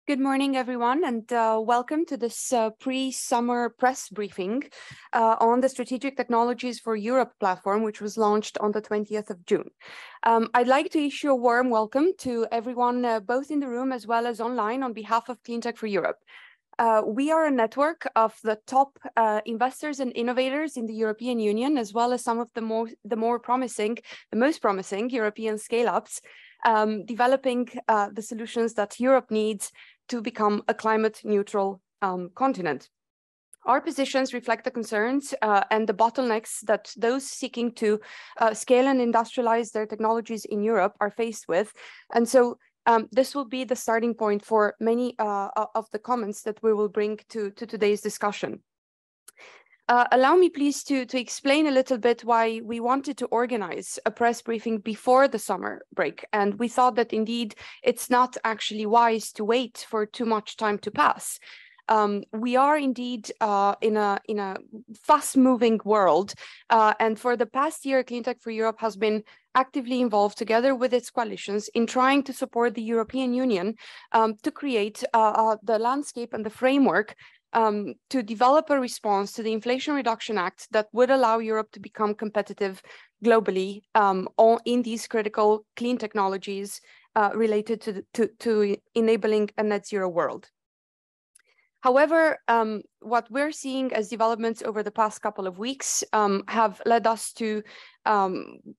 Good morning, everyone, and welcome to this pre-summer press briefing on the Strategic Technologies for Europe platform, which was launched on the 20th of June. I'd like to issue a warm welcome to everyone, both in the room as well as online, on behalf of Cleantech for Europe. We are a network of the top investors and innovators in the European Union, as well as some of the most promising European scale-ups, developing the solutions that Europe needs to become a climate neutral continent. Our positions reflect the concerns and the bottlenecks that those seeking to scale and industrialize their technologies in Europe are faced with. And so this will be the starting point for many of the comments that we will bring to today's discussion. Allow me, please, to explain a little bit why we wanted to organize a press briefing before the summer break. And we thought that indeed it's not actually wise to wait for too much time to pass. We are indeed in a fast-moving world, and for the past year, Cleantech for Europe has been actively involved together with its coalitions in trying to support the European Union to create the landscape and the framework to develop a response to the Inflation Reduction Act that would allow Europe to become competitive globally in these critical clean technologies related to enabling a net zero world. However, what we're seeing as developments over the past couple of weeks have led us to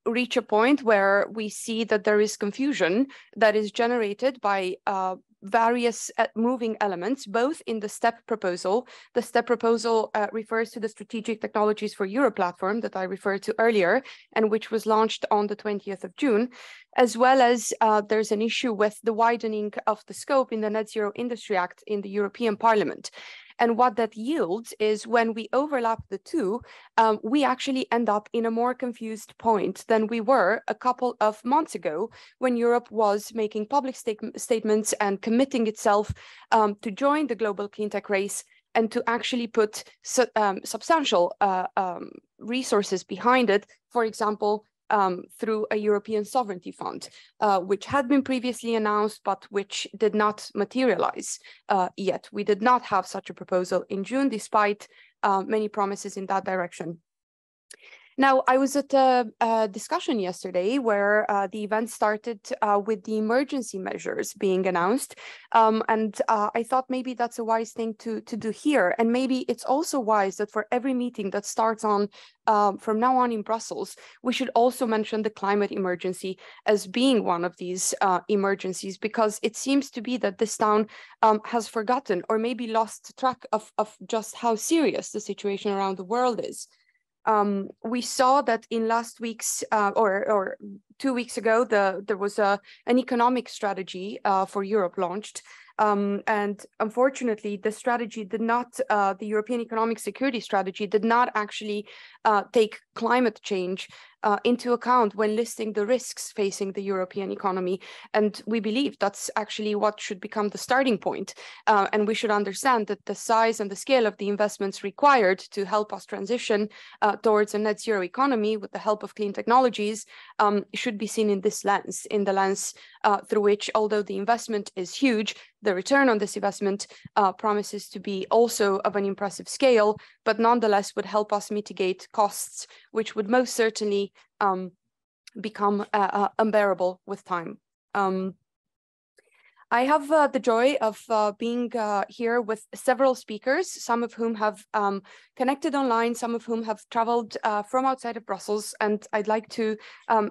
reach a point where we see that there is confusion that is generated by various moving elements, both in the STEP proposal. The STEP proposal refers to the Strategic Technologies for Europe platform that I referred to earlier, and which was launched on the 20th of June, as well as there's an issue with the widening of the scope in the Net Zero Industry Act in the European Parliament. And what that yields is when we overlap the two, we actually end up in a more confused point than we were a couple of months ago when Europe was making public statements and committing itself to join the global cleantech race and to actually put substantial resources behind it, for example, through a European sovereignty fund, which had been previously announced, but which did not materialize yet. We did not have such a proposal in June, despite many promises in that direction. Now, I was at a discussion yesterday where the event started with the emergency measures being announced. And I thought maybe that's a wise thing to do here. And maybe it's also wise that for every meeting that starts on from now on in Brussels, we should also mention the climate emergency as being one of these emergencies, because it seems to be that this town has forgotten or maybe lost track of just how serious the situation around the world is. We saw that in last week's or 2 weeks ago, there was an economic strategy for Europe launched. And unfortunately, the strategy did not, the European Economic Security Strategy did not actually take climate change into account when listing the risks facing the European economy. And we believe that's actually what should become the starting point. And we should understand that the size and the scale of the investments required to help us transition towards a net zero economy with the help of clean technologies should be seen in this lens, in the lens through which, although the investment is huge, the return on this investment promises to be also of an impressive scale, but nonetheless would help us mitigate costs, which would most certainly become unbearable with time. I have the joy of being here with several speakers, some of whom have connected online, some of whom have traveled from outside of Brussels, and I'd like to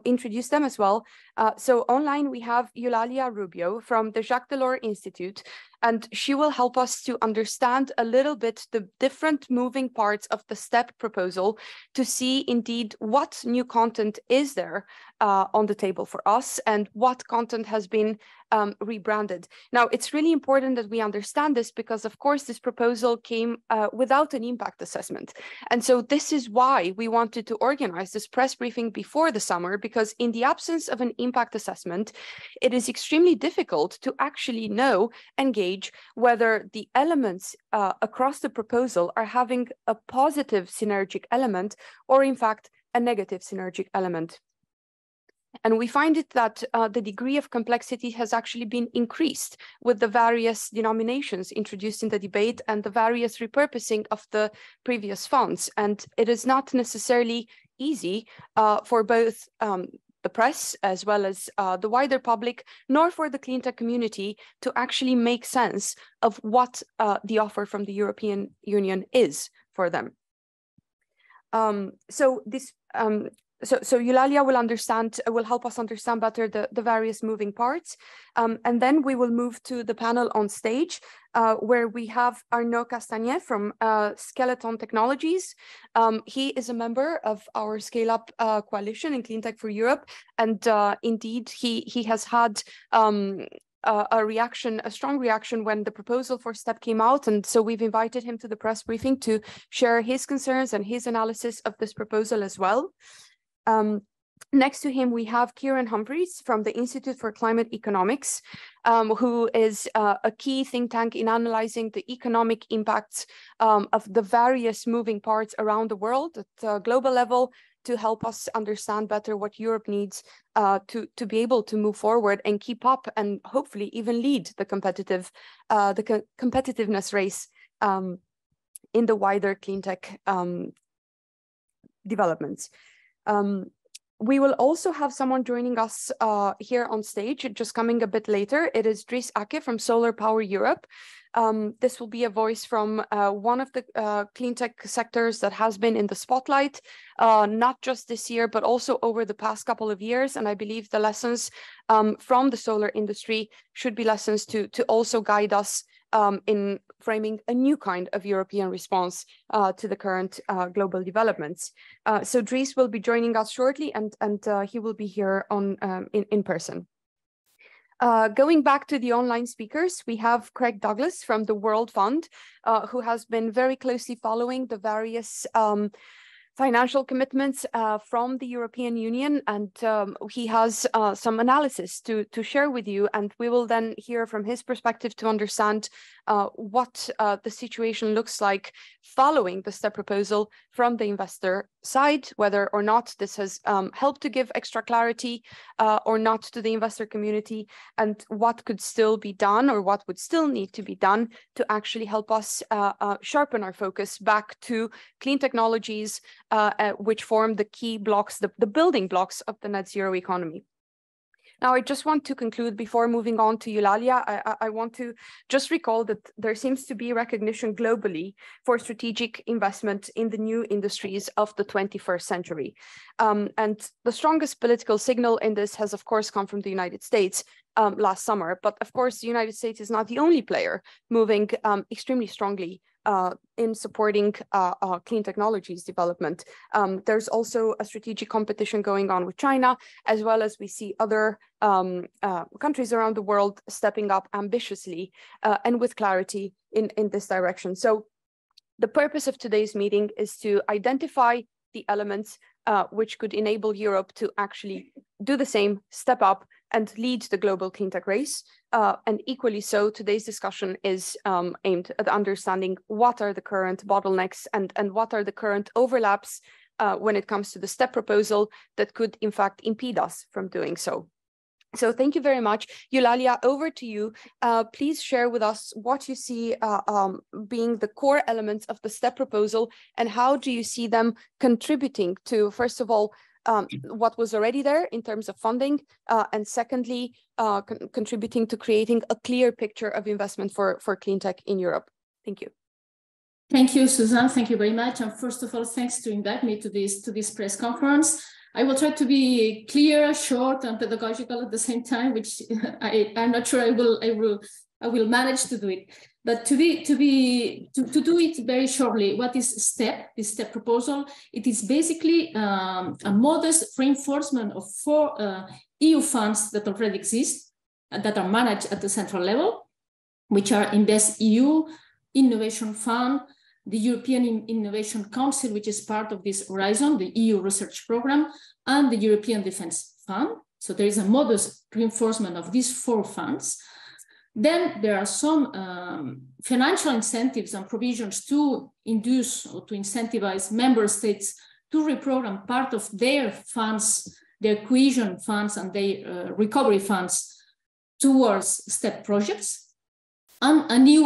introduce them as well. So online we have Eulalia Rubio from the Jacques Delors Institute, and she will help us to understand a little bit the different moving parts of the STEP proposal to see indeed what new content is there on the table for us and what content has been rebranded. Now, it's really important that we understand this because, of course, this proposal came without an impact assessment. And so this is why we wanted to organize this press briefing before the summer, because in the absence of an impact assessment, it is extremely difficult to actually know and gauge whether the elements across the proposal are having a positive synergic element or, in fact, a negative synergic element. And we find it that the degree of complexity has actually been increased with the various denominations introduced in the debate and the various repurposing of the previous funds. And it is not necessarily easy for both the press as well as the wider public, nor for the clean tech community to actually make sense of what the offer from the European Union is for them. So Eulalia will help us understand better the various moving parts. And then we will move to the panel on stage, where we have Arnaud Castagnet from Skeleton Technologies. He is a member of our Scale Up coalition in Clean Tech for Europe. And indeed, he has had a strong reaction when the proposal for STEP came out. And so we've invited him to the press briefing to share his concerns and his analysis of this proposal as well. Next to him, we have Kieran Humphreys from the Institute for Climate Economics, who is a key think tank in analyzing the economic impacts of the various moving parts around the world at a global level to help us understand better what Europe needs to be able to move forward and keep up and hopefully even lead the competitiveness race in the wider clean tech developments. We will also have someone joining us here on stage, just coming a bit later. It is Dries Ake from Solar Power Europe. This will be a voice from one of the clean tech sectors that has been in the spotlight, not just this year, but also over the past couple of years. And I believe the lessons from the solar industry should be lessons to also guide us in framing a new kind of European response to the current global developments. So Dries will be joining us shortly, and he will be here in person. Going back to the online speakers, we have Craig Douglas from the World Fund, who has been very closely following the various financial commitments from the European Union, and he has some analysis to share with you, and we will then hear from his perspective to understand what the situation looks like following the STEP proposal from the investor side, whether or not this has helped to give extra clarity or not to the investor community, and what could still be done or what would still need to be done to actually help us sharpen our focus back to clean technologies which form the key blocks, the building blocks of the net zero economy. Now, I just want to conclude before moving on to Eulalia. I want to just recall that there seems to be recognition globally for strategic investment in the new industries of the 21st century. And the strongest political signal in this has, of course, come from the United States last summer. But of course, the United States is not the only player moving extremely strongly in supporting clean technologies development. There's also a strategic competition going on with China, as well as we see other countries around the world stepping up ambitiously and with clarity in this direction. So the purpose of today's meeting is to identify the elements which could enable Europe to actually do the same, step up, and lead the global clean tech race. And equally so, today's discussion is aimed at understanding what are the current bottlenecks and what are the current overlaps when it comes to the STEP proposal that could, in fact, impede us from doing so. So thank you very much. Eulalia, over to you. Please share with us what you see being the core elements of the STEP proposal, and how do you see them contributing to, first of all, what was already there in terms of funding, and secondly, contributing to creating a clear picture of investment for clean tech in Europe. Thank you. Thank you, Suzanne. Thank you very much. And first of all, thanks to invite me to this press conference. I will try to be clear, short, and pedagogical at the same time, which I'm not sure I will manage to do it. But to do it very shortly, what is STEP? This STEP proposal, it is basically a modest reinforcement of 4 EU funds that already exist and that are managed at the central level, which are InvestEU, Innovation Fund, the European Innovation Council, which is part of this Horizon, the EU research program, and the European Defence Fund. So there is a modest reinforcement of these 4 funds. Then there are some financial incentives and provisions to induce or to incentivize member states to reprogram part of their funds their cohesion funds and their recovery funds towards STEP projects, and a new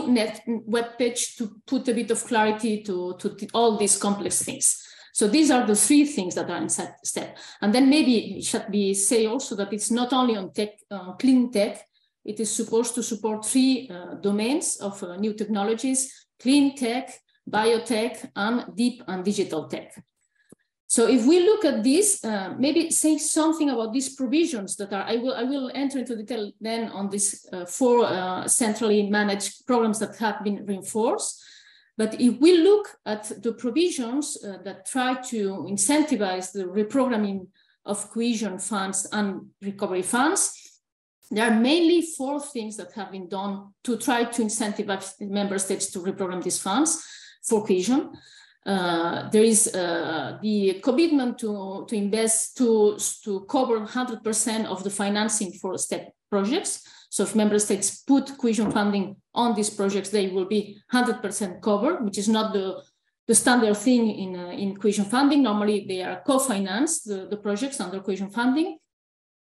web page to put a bit of clarity to all these complex things. So these are the three things that are in STEP. And then maybe it should be say also that it's not only on tech, clean tech, it is supposed to support three domains of new technologies: clean tech, biotech, and deep and digital tech. So if we look at this, maybe say something about these provisions that are, I will enter into detail then on these four centrally managed programs that have been reinforced. But if we look at the provisions that try to incentivize the reprogramming of cohesion funds and recovery funds, there are mainly four things that have been done to try to incentivize member states to reprogram these funds for cohesion. There is the commitment to invest to cover 100% of the financing for STEP projects. So if member states put cohesion funding on these projects, they will be 100% covered, which is not the standard thing in cohesion funding. Normally, they are co-financed, the projects under cohesion funding.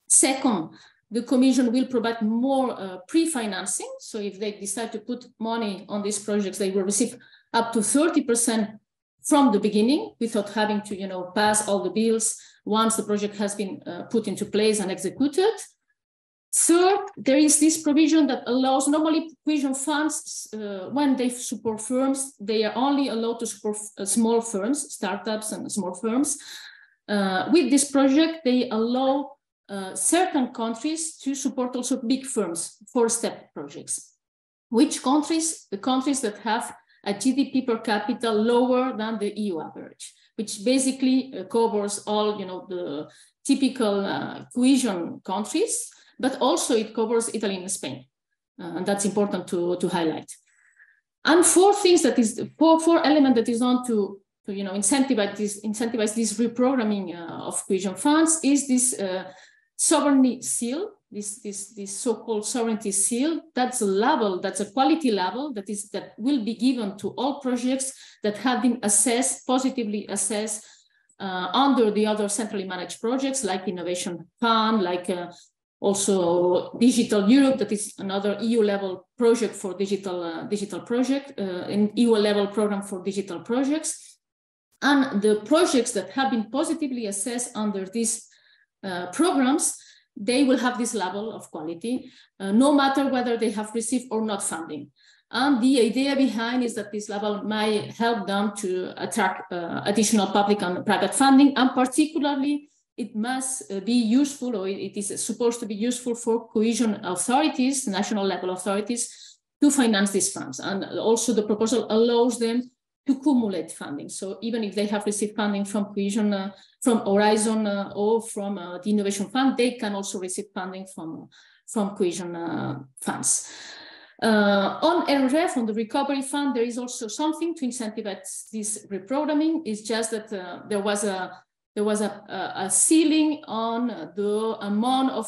Second, the Commission will provide more pre-financing. So if they decide to put money on these projects, they will receive up to 30% from the beginning without having to, pass all the bills once the project has been put into place and executed. Third, there is this provision that allows normally cohesion funds, when they support firms, they are only allowed to support small firms, startups and small firms. With this project, they allow certain countries to support also big firms for STEP projects. Which countries? The countries that have a GDP per capita lower than the EU average, which basically covers all the typical cohesion countries, but also it covers Italy and Spain. And that's important to highlight. And four things that is, four element that is on to incentivize this reprogramming of cohesion funds is this sovereignty seal, this so-called sovereignty seal. That's a level, that's a quality level that will be given to all projects that have been assessed, positively assessed under the other centrally managed projects like Innovation Fund, like also Digital Europe, that is another EU-level project for digital project, an EU-level program for digital projects. And the projects that have been positively assessed under these programs, they will have this level of quality, no matter whether they have received or not funding. And the idea behind is that this level might help them to attract additional public and private funding, and particularly it must be useful, or it is supposed to be useful for cohesion authorities, national level authorities, to finance these funds. And also the proposal allows them to cumulate funding. So even if they have received funding from cohesion, from Horizon or from the Innovation Fund, they can also receive funding from cohesion funds. On RRF, on the Recovery Fund, there is also something to incentivize this reprogramming. It's just that there was a ceiling on the amount of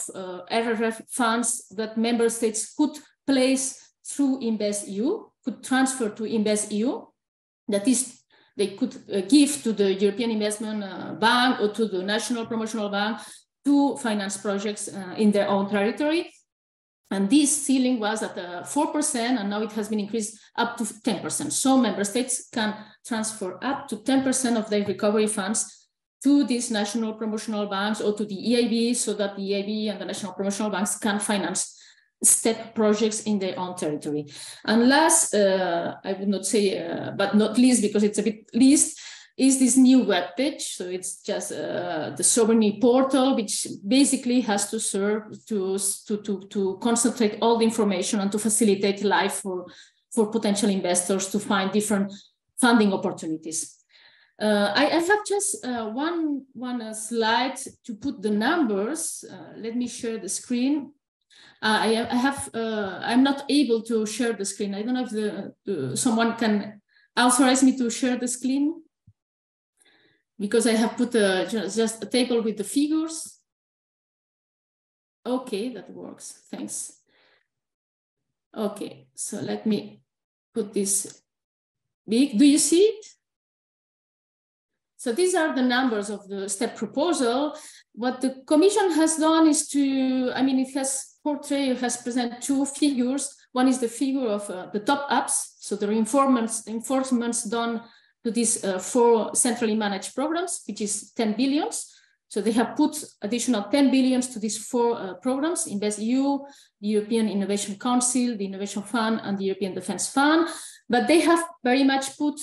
RRF funds that member states could place through InvestEU, could transfer to InvestEU. That is, they could give to the European Investment Bank or to the National Promotional Bank to finance projects in their own territory. And this ceiling was at 4%, and now it has been increased up to 10%. So member states can transfer up to 10% of their recovery funds to these national promotional banks or to the EIB, so that the EIB and the national promotional banks can finance STEP projects in their own territory. And last, I would not say, but not least, because it's a bit least, is this new web page. So it's just the sovereignty portal, which basically has to serve to concentrate all the information and to facilitate life for potential investors to find different funding opportunities. I have just one slide to put the numbers. Let me share the screen. I'm not able to share the screen. I don't know if someone can authorize me to share the screen, because I have put just a table with the figures. Okay, that works. Thanks. Okay, so let me put this big. Do you see it? So these are the numbers of the STEP proposal. What the Commission has done is to, I mean, it has presented two figures. One is the figure of the top ups, so the enforcements done to these 4 centrally managed programs, which is 10 billions. So they have put additional 10 billions to these 4 programs, InvestEU, the European Innovation Council, the Innovation Fund, and the European Defence Fund. But they have very much put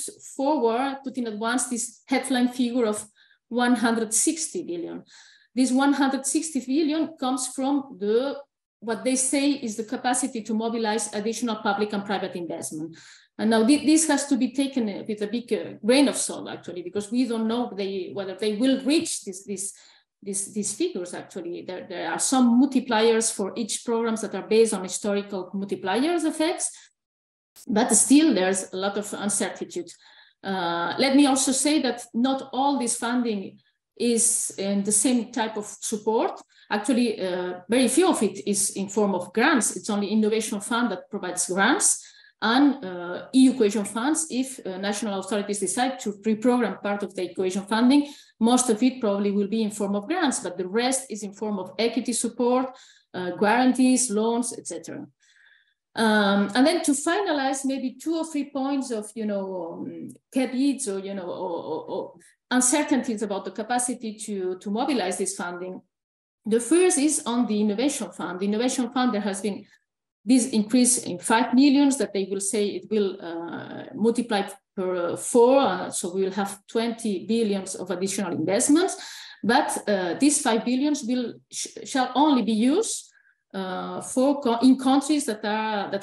in advance this headline figure of 160 billion. This 160 billion comes from what they say is the capacity to mobilize additional public and private investment. And now this has to be taken with a big grain of salt, actually, because we don't know whether they will reach these figures, actually. There are some multipliers for each programs that are based on historical multipliers effects, but still there's a lot of uncertainty. Let me also say that not all this funding is in the same type of support. Actually, very few of it is in form of grants. It's only Innovation Fund that provides grants, and EU cohesion funds, if national authorities decide to reprogram part of the cohesion funding, most of it probably will be in form of grants, but the rest is in form of equity support, guarantees, loans, etc. And then to finalize, maybe 2 or 3 points of, caveats or, or uncertainties about the capacity to mobilize this funding. The first is on the Innovation Fund. The Innovation Fund, there has been this increase in 5 million that they will say it will multiply per 4, so we will have 20 billions of additional investments. But these 5 billions shall only be used in countries that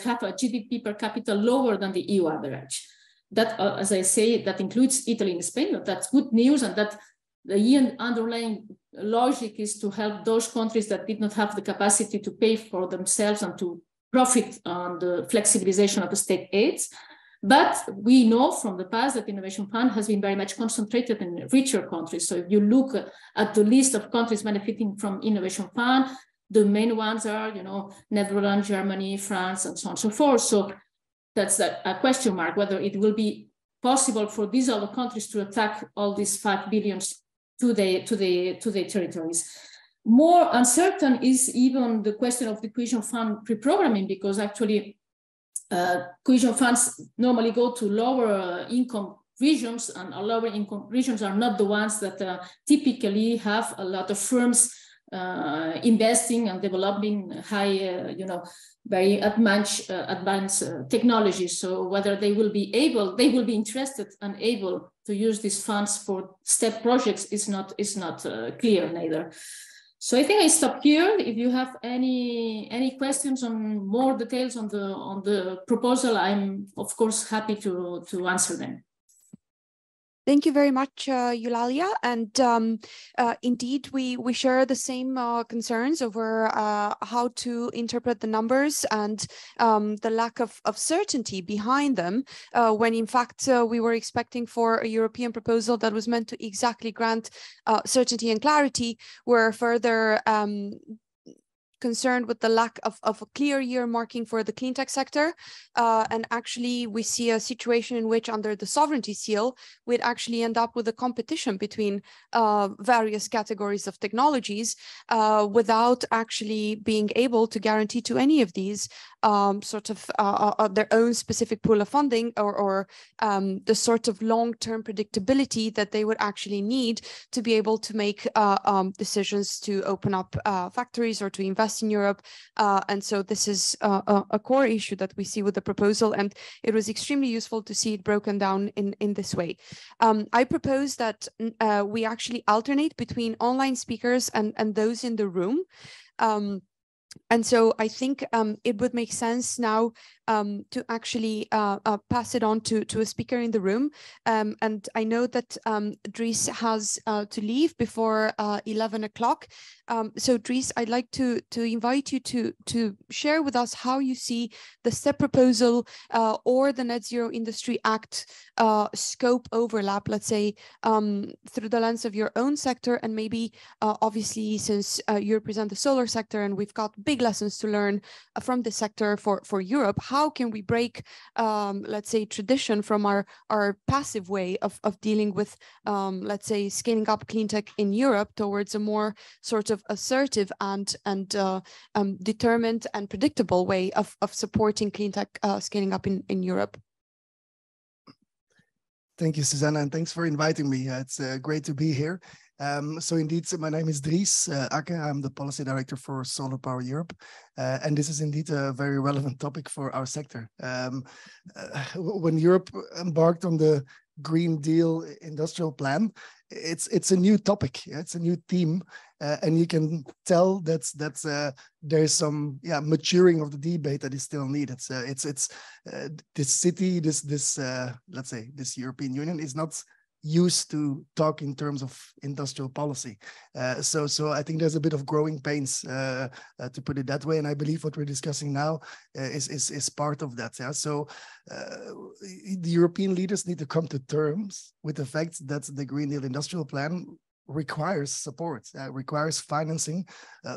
have a GDP per capita lower than the EU average. That, as I say, that includes Italy and Spain. But that's good news, and that the underlying logic is to help those countries that did not have the capacity to pay for themselves and to profit on the flexibilization of the state aids. But we know from the past that the Innovation Fund has been very much concentrated in richer countries. So if you look at the list of countries benefiting from Innovation Fund, the main ones are, Netherlands, Germany, France, and so on and so forth. So that's a question mark, whether it will be possible for these other countries to attack all these 5 billions to the territories. More uncertain is even the question of the cohesion fund reprogramming, because actually cohesion funds normally go to lower income regions, and our lower income regions are not the ones that typically have a lot of firms investing and developing high, very advanced technologies. So whether they will be interested and able to use these funds for STEP projects is not clear neither. So I think I stop here. If you have any questions on more details on the proposal, I'm of course happy to answer them. Thank you very much, Eulalia. And indeed, we share the same concerns over how to interpret the numbers and the lack of certainty behind them, when in fact we were expecting for a European proposal that was meant to exactly grant certainty and clarity. We're further concerned with the lack of a clear year marking for the cleantech sector. And actually, we see a situation in which under the sovereignty seal, we'd actually end up with a competition between various categories of technologies without actually being able to guarantee to any of these their own specific pool of funding or the sort of long-term predictability that they would actually need to be able to make decisions to open up factories or to invest in Europe. And so this is a core issue that we see with the proposal, and it was extremely useful to see it broken down in this way. I propose that we actually alternate between online speakers and those in the room. And so I think it would make sense now to actually pass it on to a speaker in the room. And I know that Dries has to leave before 11 o'clock. So Dries, I'd like to invite you to share with us how you see the STEP proposal or the Net Zero Industry Act scope overlap, let's say, through the lens of your own sector, and maybe obviously since you represent the solar sector and we've got big lessons to learn from the sector for Europe. How can we break, let's say, tradition from our passive way of dealing with, let's say, scaling up clean tech in Europe towards a more sort of assertive and determined and predictable way of supporting clean tech scaling up in Europe? Thank you, Susanna, and thanks for inviting me. It's great to be here. So indeed, my name is Dries Akke. I'm the Policy Director for Solar Power Europe. And this is indeed a very relevant topic for our sector. When Europe embarked on the Green Deal industrial plan, it's a new topic. It's a new theme, and you can tell that there's some maturing of the debate that is still needed. This city, let's say this European Union is not used to talk in terms of industrial policy. So I think there's a bit of growing pains, to put it that way. And I believe what we're discussing now is part of that. Yeah? So the European leaders need to come to terms with the fact that the Green Deal industrial plan requires support, requires financing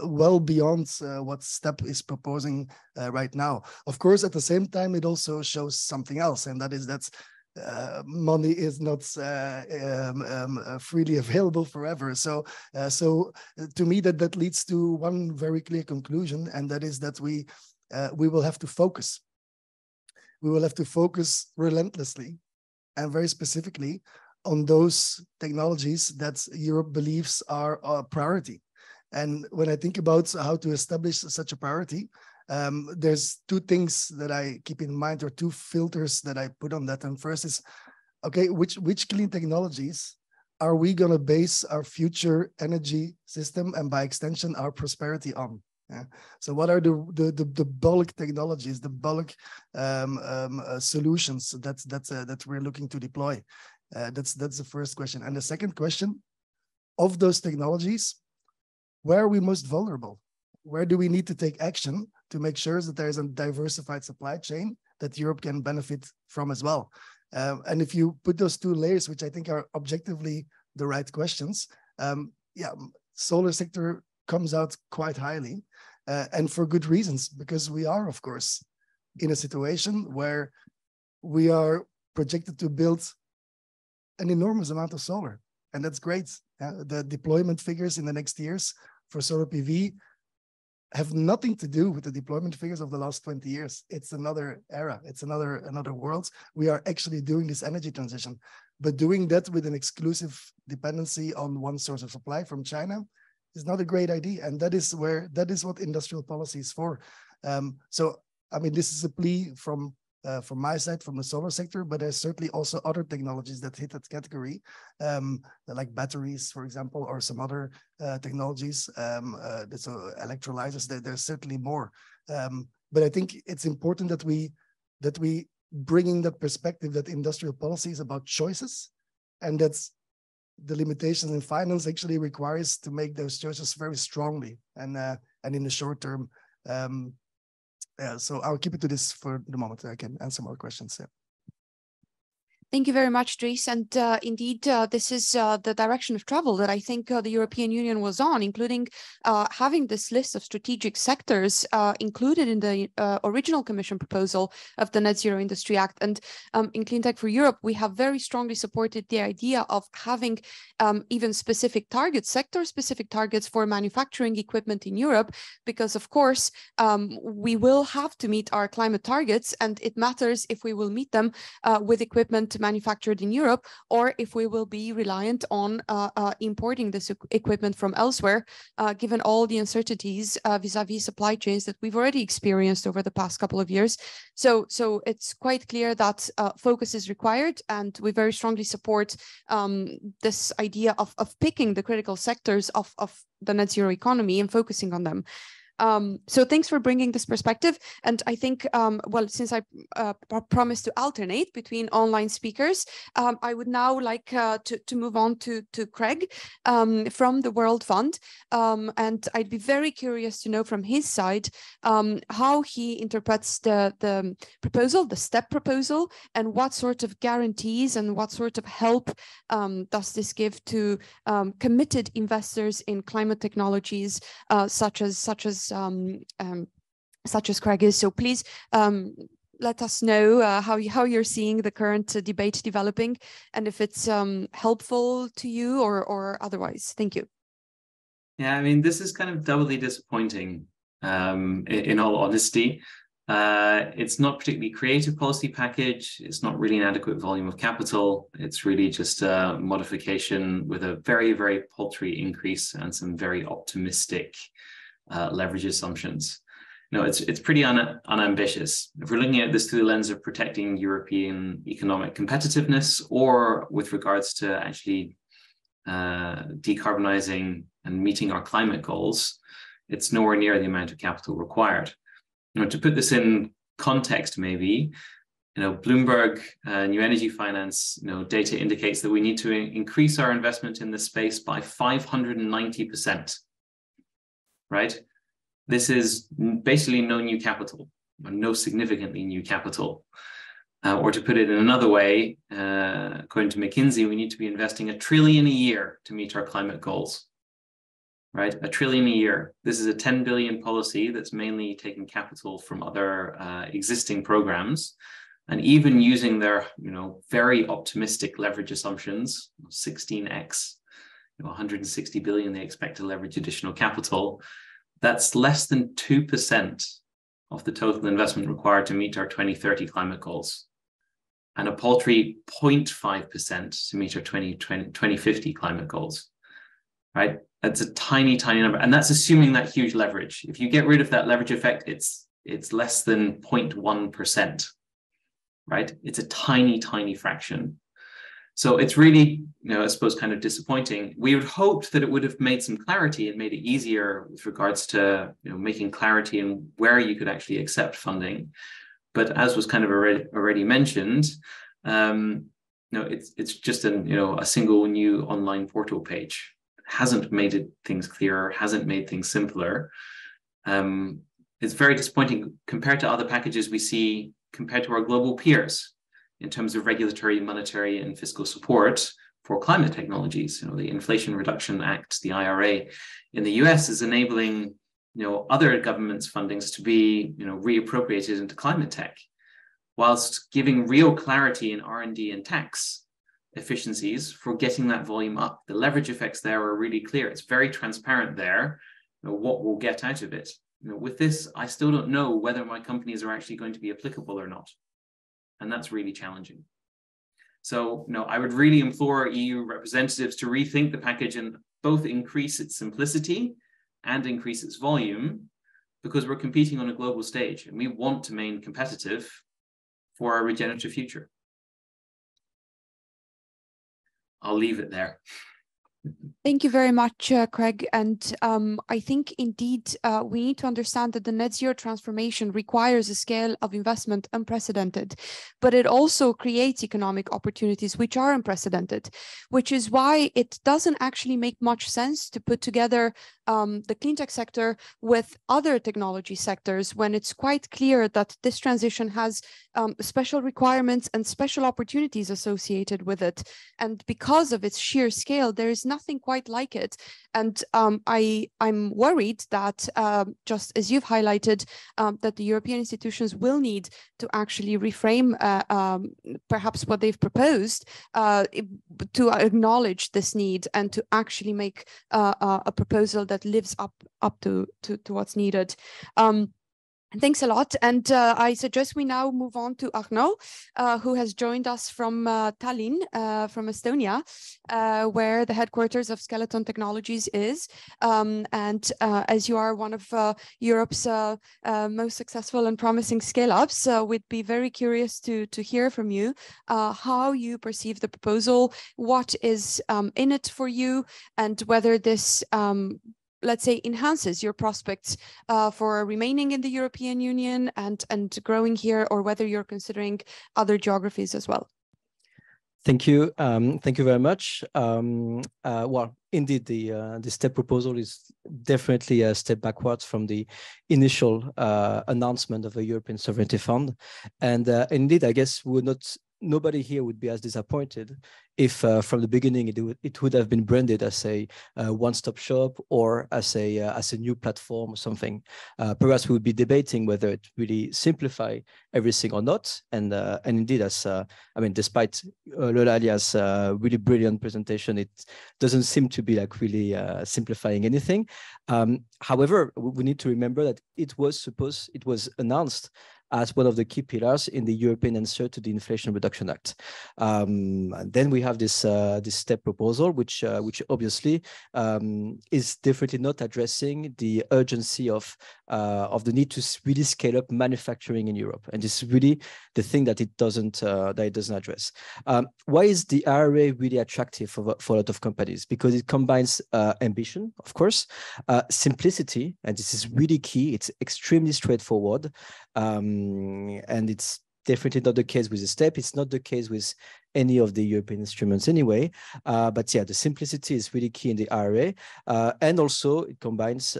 well beyond what STEP is proposing right now. Of course, at the same time, it also shows something else, and that is that money is not freely available forever. So to me, that leads to one very clear conclusion, and that is that we will have to focus. We will have to focus relentlessly and very specifically on those technologies that Europe believes are a priority. And when I think about how to establish such a priority, there's two things that I keep in mind, or two filters that I put on that. And first is, okay, which clean technologies are we going to base our future energy system and by extension our prosperity on? Yeah. So what are the bulk technologies, the bulk solutions that we're looking to deploy? That's the first question. And the second question, of those technologies, where are we most vulnerable? Where do we need to take action to make sure that there is a diversified supply chain that Europe can benefit from as well? And if you put those two layers, which I think are objectively the right questions, solar sector comes out quite highly, and for good reasons, because we are, of course, in a situation where we are projected to build an enormous amount of solar, and that's great. The deployment figures in the next years for solar PV have nothing to do with the deployment figures of the last 20 years. It's another era. It's another world. We are actually doing this energy transition, but doing that with an exclusive dependency on one source of supply from China is not a great idea. And that is what industrial policy is for. So, I mean, this is a plea from my side, from the solar sector, but there's certainly also other technologies that hit that category, like batteries, for example, or some other technologies, so electrolyzers. There's certainly more, but I think it's important that we bring in that perspective that industrial policy is about choices, and that's the limitations in finance actually requires to make those choices very strongly and in the short term. So I'll keep it to this for the moment. I can answer more questions. Yeah. Thank you very much, Dries. And indeed, this is the direction of travel that I think the European Union was on, including having this list of strategic sectors included in the original Commission proposal of the Net Zero Industry Act. And in Cleantech for Europe, we have very strongly supported the idea of having even specific targets, sector-specific targets for manufacturing equipment in Europe, because of course, we will have to meet our climate targets, and it matters if we will meet them with equipment manufactured in Europe, or if we will be reliant on importing this equipment from elsewhere, given all the uncertainties vis-a-vis supply chains that we've already experienced over the past couple of years. So it's quite clear that focus is required, and we very strongly support this idea of picking the critical sectors of the net zero economy and focusing on them. So thanks for bringing this perspective. And I think, well, since I promised to alternate between online speakers, I would now like to move on to Craig from the World Fund. And I'd be very curious to know from his side how he interprets the proposal, the STEP proposal, and what sort of guarantees and what sort of help does this give to committed investors in climate technologies such as such as Craig is. So please let us know how you're seeing the current debate developing, and if it's helpful to you or otherwise. Thank you. Yeah, I mean, this is kind of doubly disappointing, in all honesty. It's not particularly creative policy package. It's not really an adequate volume of capital. It's really just a modification with a very, very paltry increase and some very optimistic leverage assumptions. No, it's pretty unambitious. If we're looking at this through the lens of protecting European economic competitiveness, or with regards to actually decarbonizing and meeting our climate goals, it's nowhere near the amount of capital required. To put this in context, maybe, Bloomberg New Energy Finance, data indicates that we need to increase our investment in this space by 590%, right? This is basically no new capital, no significantly new capital. Or to put it in another way, according to McKinsey, we need to be investing $1 trillion a year to meet our climate goals, right? $1 trillion a year. This is a 10 billion policy that's mainly taking capital from other existing programs. And even using their, very optimistic leverage assumptions, 16x, 160 billion they expect to leverage additional capital. That's less than 2% of the total investment required to meet our 2030 climate goals, and a paltry 0.5% to meet our 2050 climate goals, right? That's a tiny, tiny number. And that's assuming that huge leverage. If you get rid of that leverage effect, it's less than 0.1%, right? It's a tiny, tiny fraction. So it's really, I suppose, kind of disappointing. We would hoped that it would have made some clarity and made it easier with regards to, making clarity in where you could actually accept funding. But as was kind of already mentioned, it's just a single new online portal page. It hasn't made things clearer, hasn't made things simpler. It's very disappointing compared to other packages we see, compared to our global peers, in terms of regulatory, monetary, and fiscal support for climate technologies. The Inflation Reduction Act, the IRA in the US, is enabling other governments' fundings to be reappropriated into climate tech, whilst giving real clarity in R&D and tax efficiencies for getting that volume up. The leverage effects there are really clear. It's very transparent there, what we'll get out of it. With this, I still don't know whether my companies are actually going to be applicable or not. And that's really challenging. So, I would really implore EU representatives to rethink the package and both increase its simplicity and increase its volume, because we're competing on a global stage and we want to remain competitive for our regenerative future. I'll leave it there. Thank you very much, Craig. And I think indeed we need to understand that the net zero transformation requires a scale of investment unprecedented, but it also creates economic opportunities which are unprecedented, which is why it doesn't actually make much sense to put together the cleantech sector with other technology sectors when it's quite clear that this transition has special requirements and special opportunities associated with it. And because of its sheer scale, there is nothing quite like it. And I'm worried that, just as you've highlighted, that the European institutions will need to actually reframe perhaps what they've proposed to acknowledge this need and to actually make a proposal that lives up to what's needed. Thanks a lot. And I suggest we now move on to Arnaud, who has joined us from Tallinn, from Estonia, where the headquarters of Skeleton Technologies is. As you are one of Europe's most successful and promising scale-ups, we'd be very curious to hear from you how you perceive the proposal, what is in it for you, and whether this let's say, enhances your prospects for remaining in the European Union and growing here, or whether you're considering other geographies as well. Thank you. Thank you very much. Well, indeed, the STEP proposal is definitely a step backwards from the initial announcement of a European Sovereignty Fund. And indeed, I guess we would not nobody here would be as disappointed if from the beginning it would have been branded as a one-stop shop or as a new platform or something. Perhaps we would be debating whether it really simplify everything or not. And indeed, as I mean, despite Eulalia's really brilliant presentation, it doesn't seem to be like really simplifying anything. However, we need to remember that it was announced as one of the key pillars in the European answer to the Inflation Reduction Act. And then we have this STEP proposal, which obviously is definitely not addressing the urgency of the need to really scale up manufacturing in Europe, and this is really the thing that it doesn't address. Why is the IRA really attractive for a lot of companies? Because it combines ambition, of course, simplicity, and this is really key. It's extremely straightforward. And it's definitely not the case with the STEP. It's not the case with any of the European instruments anyway. But yeah, the simplicity is really key in the IRA. And also it combines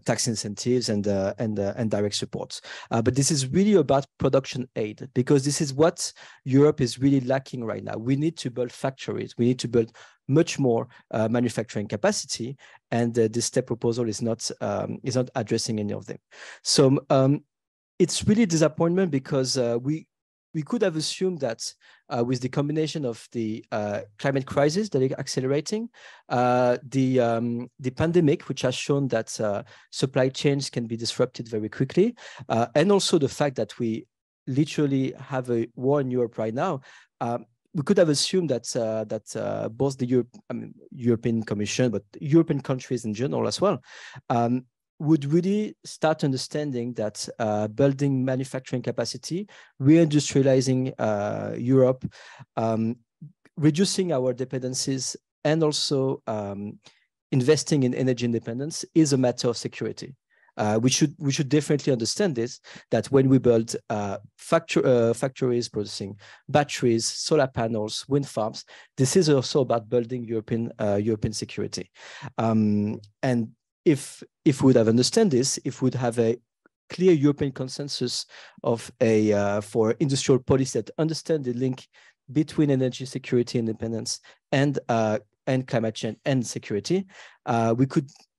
tax incentives and direct supports. But this is really about production aid, because this is what Europe is really lacking right now. We need to build factories. We need to build much more manufacturing capacity. And this STEP proposal is not addressing any of them. So it's really a disappointment, because we could have assumed that with the combination of the climate crisis that is accelerating, the pandemic, which has shown that supply chains can be disrupted very quickly, and also the fact that we literally have a war in Europe right now, we could have assumed that both the European Commission, but European countries in general as well, would really start understanding that building manufacturing capacity, reindustrializing Europe, reducing our dependencies, and also investing in energy independence is a matter of security. We should definitely understand this, that when we build factories producing batteries, solar panels, wind farms, this is also about building European security. And if we would have understand this, if we would have a clear European consensus of for industrial policy that understand the link between energy security, independence, and climate change and security, we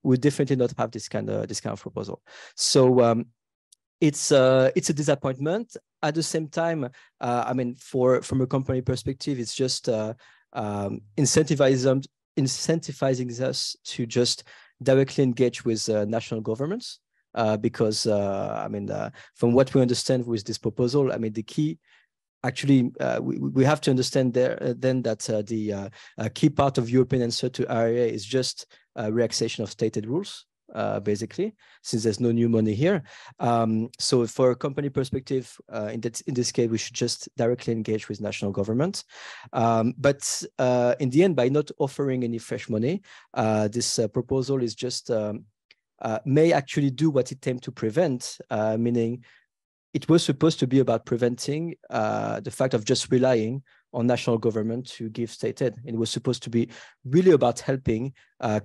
would definitely not have this kind of proposal. So it's a disappointment. At the same time, I mean, from a company perspective, it's just incentivizing us to just directly engage with national governments, because I mean, from what we understand with this proposal, I mean, the key, actually, we have to understand then that the key part of European answer to IRA is just relaxation of stated rules, basically, since there's no new money here. So for a company perspective, in this case, we should just directly engage with national government. But in the end, by not offering any fresh money, this proposal is just may actually do what it aimed to prevent, meaning it was supposed to be about preventing the fact of just relying on national government to give state aid. It was supposed to be really about helping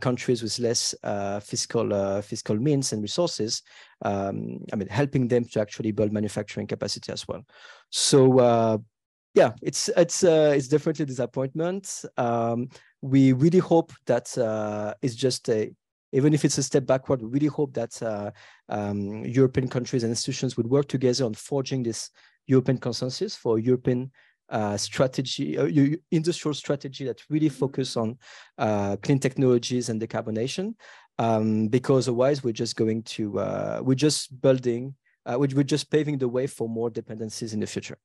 countries with less fiscal means and resources. I mean, helping them to actually build manufacturing capacity as well. So yeah, it's definitely a disappointment. We really hope that it's just even if it's a step backward, we really hope that European countries and institutions would work together on forging this European consensus for European strategy, industrial strategy that really focus on clean technologies and decarbonation, because otherwise we're just going to, we're just paving the way for more dependencies in the future.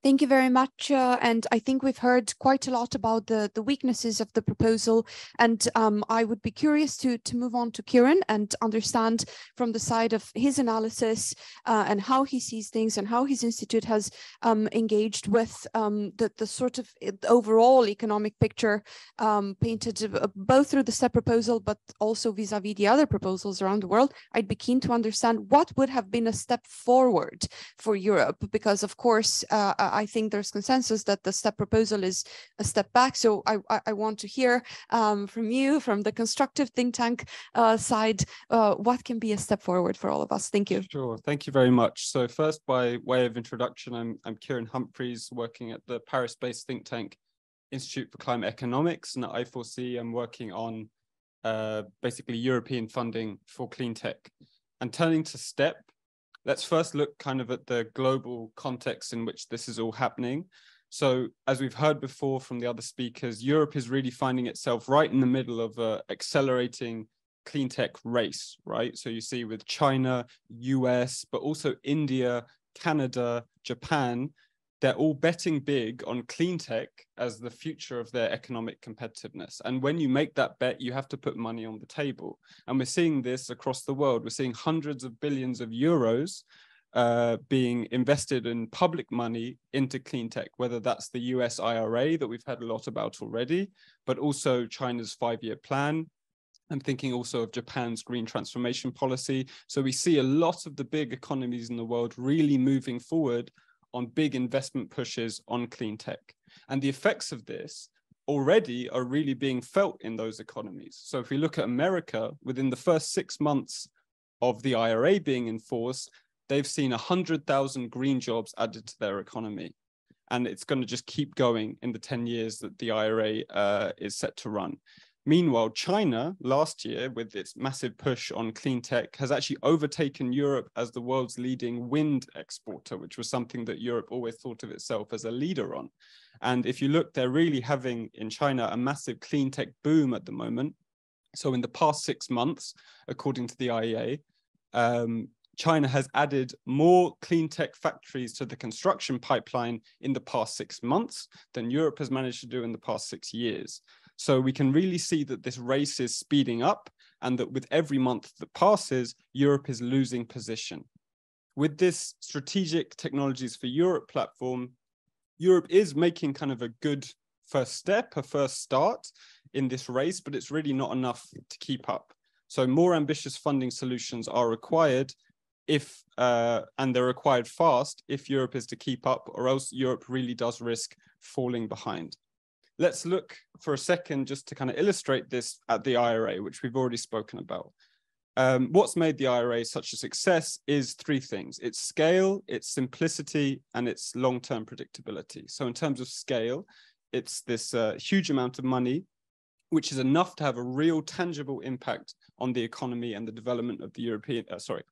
Thank you very much. And I think we've heard quite a lot about the weaknesses of the proposal. And I would be curious to move on to Kieran and understand from the side of his analysis and how he sees things and how his institute has engaged with the sort of overall economic picture painted both through the STEP proposal, but also vis-a-vis the other proposals around the world. I'd be keen to understand what would have been a step forward for Europe, because of course, I think there's consensus that the STEP proposal is a step back. So I want to hear from you, from the constructive think tank side, what can be a step forward for all of us? Thank you. Sure, thank you very much. So first, by way of introduction, I'm Kieran Humphreys, working at the Paris-based think tank Institute for Climate Economics, and at I4C I'm working on basically European funding for clean tech. And turning to STEP, let's first look kind of at the global context in which this is all happening. So as we've heard before from the other speakers, Europe is really finding itself right in the middle of an accelerating clean tech race, right? So you see with China, US, but also India, Canada, Japan, they're all betting big on clean tech as the future of their economic competitiveness. And when you make that bet, you have to put money on the table. And we're seeing this across the world. We're seeing hundreds of billions of euros being invested in public money into clean tech, whether that's the US IRA that we've had a lot about already, but also China's 5-year plan. I'm thinking also of Japan's green transformation policy. So we see a lot of the big economies in the world really moving forward on big investment pushes on clean tech. And the effects of this already are really being felt in those economies. So if we look at America, within the first 6 months of the IRA being enforced, they've seen 100,000 green jobs added to their economy. And it's going to just keep going in the 10 years that the IRA is set to run. Meanwhile, China last year, with its massive push on clean tech, has actually overtaken Europe as the world's leading wind exporter, which was something that Europe always thought of itself as a leader on. And if you look, they're really having in China a massive clean tech boom at the moment. So in the past 6 months, according to the IEA, China has added more clean tech factories to the construction pipeline in the past 6 months than Europe has managed to do in the past 6 years. So we can really see that this race is speeding up, and that with every month that passes, Europe is losing position. With this Strategic Technologies for Europe platform, Europe is making kind of a good first step, a first start in this race, but it's really not enough to keep up. So more ambitious funding solutions are required if, and they're required fast if Europe is to keep up, or else Europe really does risk falling behind. Let's look for a second just to kind of illustrate this at the IRA, which we've already spoken about. What's made the IRA such a success is 3 things. Its scale, its simplicity, and its long-term predictability. So in terms of scale, it's this huge amount of money, which is enough to have a real tangible impact on the economy and the development of the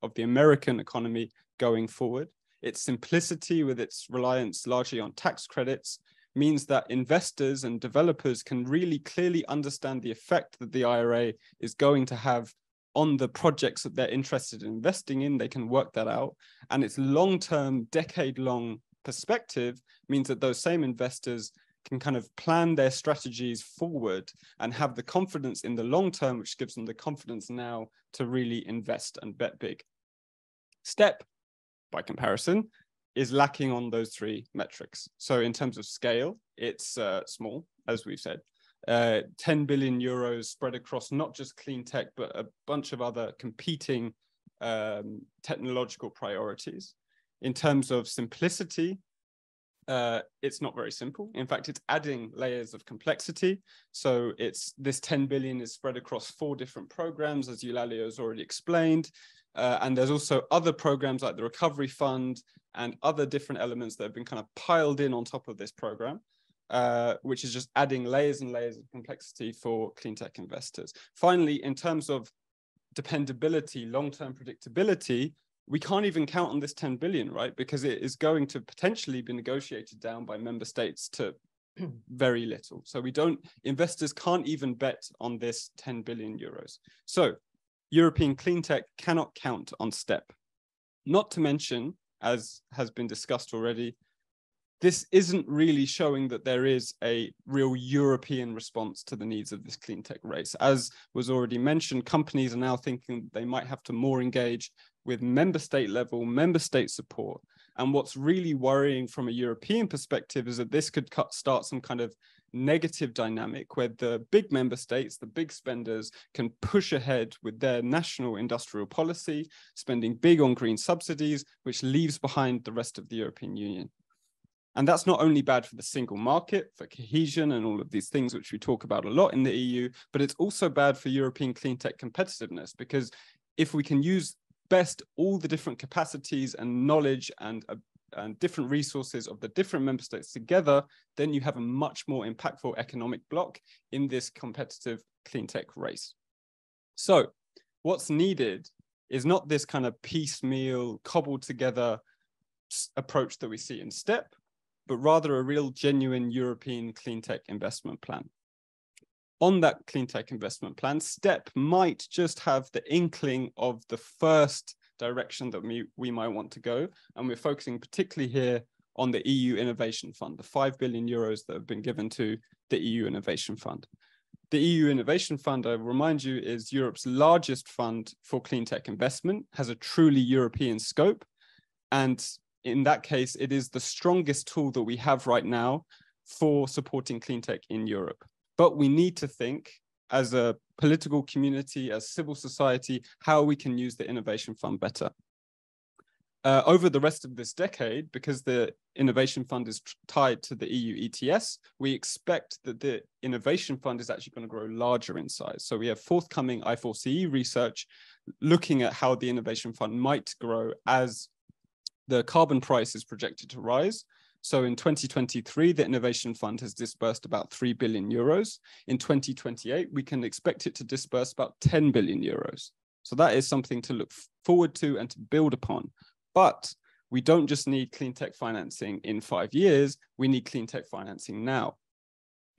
of the American economy going forward. Its simplicity, with its reliance largely on tax credits, means that investors and developers can really clearly understand the effect that the IRA is going to have on the projects that they're interested in investing in. They can work that out. And its long-term, decade-long perspective means that those same investors can kind of plan their strategies forward and have the confidence in the long term, which gives them the confidence now to really invest and bet big. STEP, by comparison, is lacking on those 3 metrics. So in terms of scale, it's small, as we've said. 10 billion euros spread across not just clean tech, but a bunch of other competing technological priorities. In terms of simplicity, it's not very simple. In fact, it's adding layers of complexity. So this 10 billion is spread across 4 different programs, as Eulalia has already explained. And there's also other programs like the Recovery Fund and other different elements that have been kind of piled in on top of this program, which is just adding layers and layers of complexity for clean tech investors. Finally, in terms of dependability, long-term predictability, we can't even count on this 10 billion, right? Because it is going to potentially be negotiated down by member states to very little. So investors can't even bet on this 10 billion euros. So European clean tech cannot count on STEP. Not to mention, as has been discussed already, this isn't really showing that there is a real European response to the needs of this clean tech race. As was already mentioned, companies are now thinking they might have to more engage with member state level, member state support. And what's really worrying from a European perspective is that this could start some kind of negative dynamic where the big member states, the big spenders, can push ahead with their national industrial policy, spending big on green subsidies, which leaves behind the rest of the European Union. And that's not only bad for the single market, for cohesion and all of these things which we talk about a lot in the EU, but it's also bad for European clean tech competitiveness, because if we can use best all the different capacities and knowledge and different resources of the different member states together, then you have a much more impactful economic bloc in this competitive clean tech race. So what's needed is not this kind of piecemeal, cobbled together approach that we see in STEP, but rather a real genuine European clean tech investment plan. On that clean tech investment plan, STEP might just have the inkling of the first direction that we might want to go. And we're focusing particularly here on the EU Innovation Fund, the 5 billion euros that have been given to the EU Innovation Fund. The EU Innovation Fund, I remind you, is Europe's largest fund for clean tech investment, has a truly European scope. And in that case, it is the strongest tool that we have right now for supporting clean tech in Europe. But we need to think as a political community, as civil society, how we can use the Innovation Fund better. Over the rest of this decade, because the Innovation Fund is tied to the EU ETS, we expect that the Innovation Fund is actually going to grow larger in size. So we have forthcoming I4CE research looking at how the Innovation Fund might grow as the carbon price is projected to rise. So in 2023, the Innovation Fund has disbursed about 3 billion euros. In 2028, we can expect it to disburse about 10 billion euros. So that is something to look forward to and to build upon. But we don't just need clean tech financing in 5 years, we need clean tech financing now.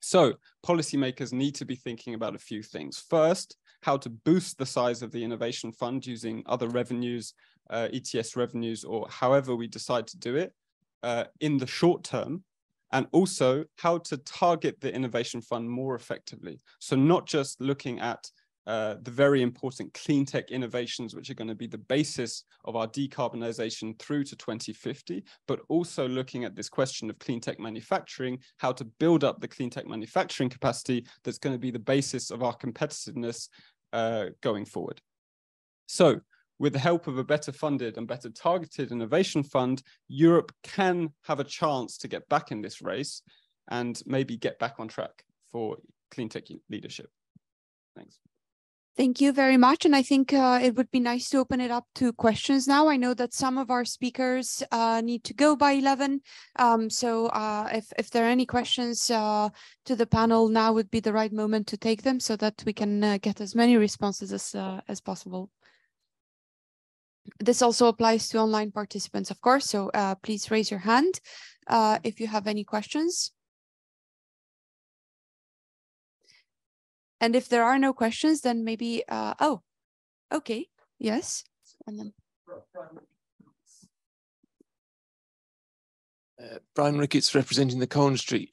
So policymakers need to be thinking about a few things. First, how to boost the size of the Innovation Fund using other revenues, ETS revenues, or however we decide to do it in the short term, and also how to target the Innovation Fund more effectively. So not just looking at the very important clean tech innovations, which are going to be the basis of our decarbonization through to 2050, but also looking at this question of clean tech manufacturing, how to build up the clean tech manufacturing capacity that's going to be the basis of our competitiveness going forward. So with the help of a better funded and better targeted innovation fund, Europe can have a chance to get back in this race and maybe get back on track for clean tech leadership. Thanks. Thank you very much. And I think it would be nice to open it up to questions now. I know that some of our speakers need to go by 11. So if there are any questions to the panel, now would be the right moment to take them so that we can get as many responses as possible. This also applies to online participants, of course. So please raise your hand if you have any questions. And if there are no questions, then maybe, oh, okay, yes. And then... Brian Ricketts representing the Cohen Street.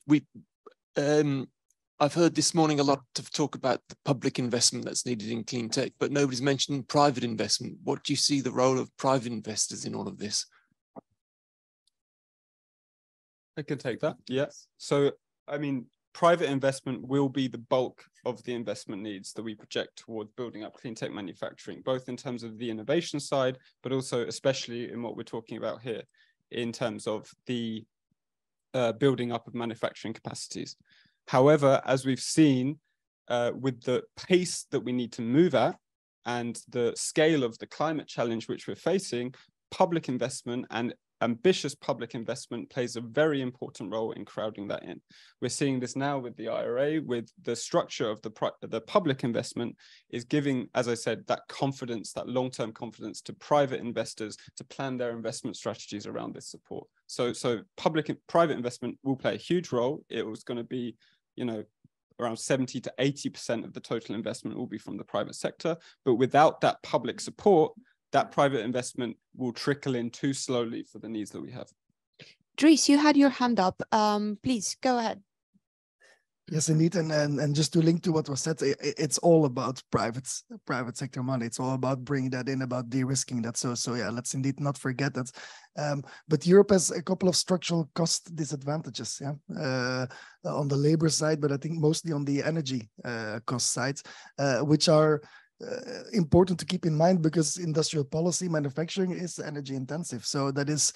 I've heard this morning a lot of talk about the public investment that's needed in clean tech, but nobody's mentioned private investment. What do you see the role of private investors in all of this? I can take that, yes. So, I mean, private investment will be the bulk of the investment needs that we project towards building up clean tech manufacturing, both in terms of the innovation side, but also especially in what we're talking about here, in terms of the building up of manufacturing capacities. However, as we've seen with the pace that we need to move at and the scale of the climate challenge which we're facing, public investment and ambitious public investment plays a very important role in crowding that in. We're seeing this now with the IRA, with the structure of the public investment is giving, as I said, that confidence, that long-term confidence to private investors to plan their investment strategies around this support. So public and private investment will play a huge role. It was going to be, you know, around 70 to 80% of the total investment will be from the private sector. But without that public support, that private investment will trickle in too slowly for the needs that we have. Dries, you had your hand up. Please go ahead. Yes, indeed. And just to link to what was said, it's all about private sector money. It's all about bringing that in, about de-risking that. So yeah, let's indeed not forget that. But Europe has a couple of structural cost disadvantages, yeah, on the labor side, but I think mostly on the energy cost side, which are important to keep in mind, because industrial policy, manufacturing is energy intensive. So that is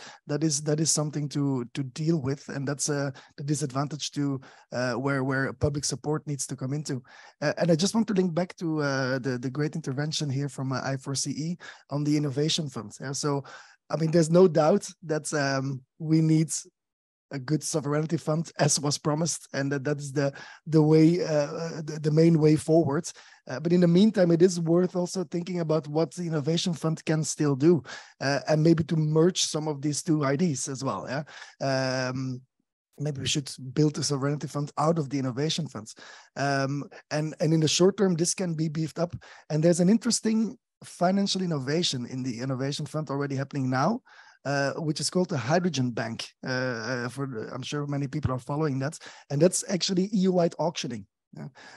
something to deal with, and that's the disadvantage to where public support needs to come into. And I just want to link back to the great intervention here from I4CE on the innovation fund. So I mean, there's no doubt that we need a good sovereignty fund, as was promised, and that's the way, the main way forward. But in the meantime, it is worth also thinking about what the innovation fund can still do, and maybe to merge some of these two ideas as well. Yeah. Maybe we should build a sovereignty fund out of the innovation funds. And in the short term, this can be beefed up. And there's an interesting financial innovation in the innovation fund already happening now, which is called the Hydrogen Bank. I'm sure many people are following that, and that's actually EU-wide auctioning.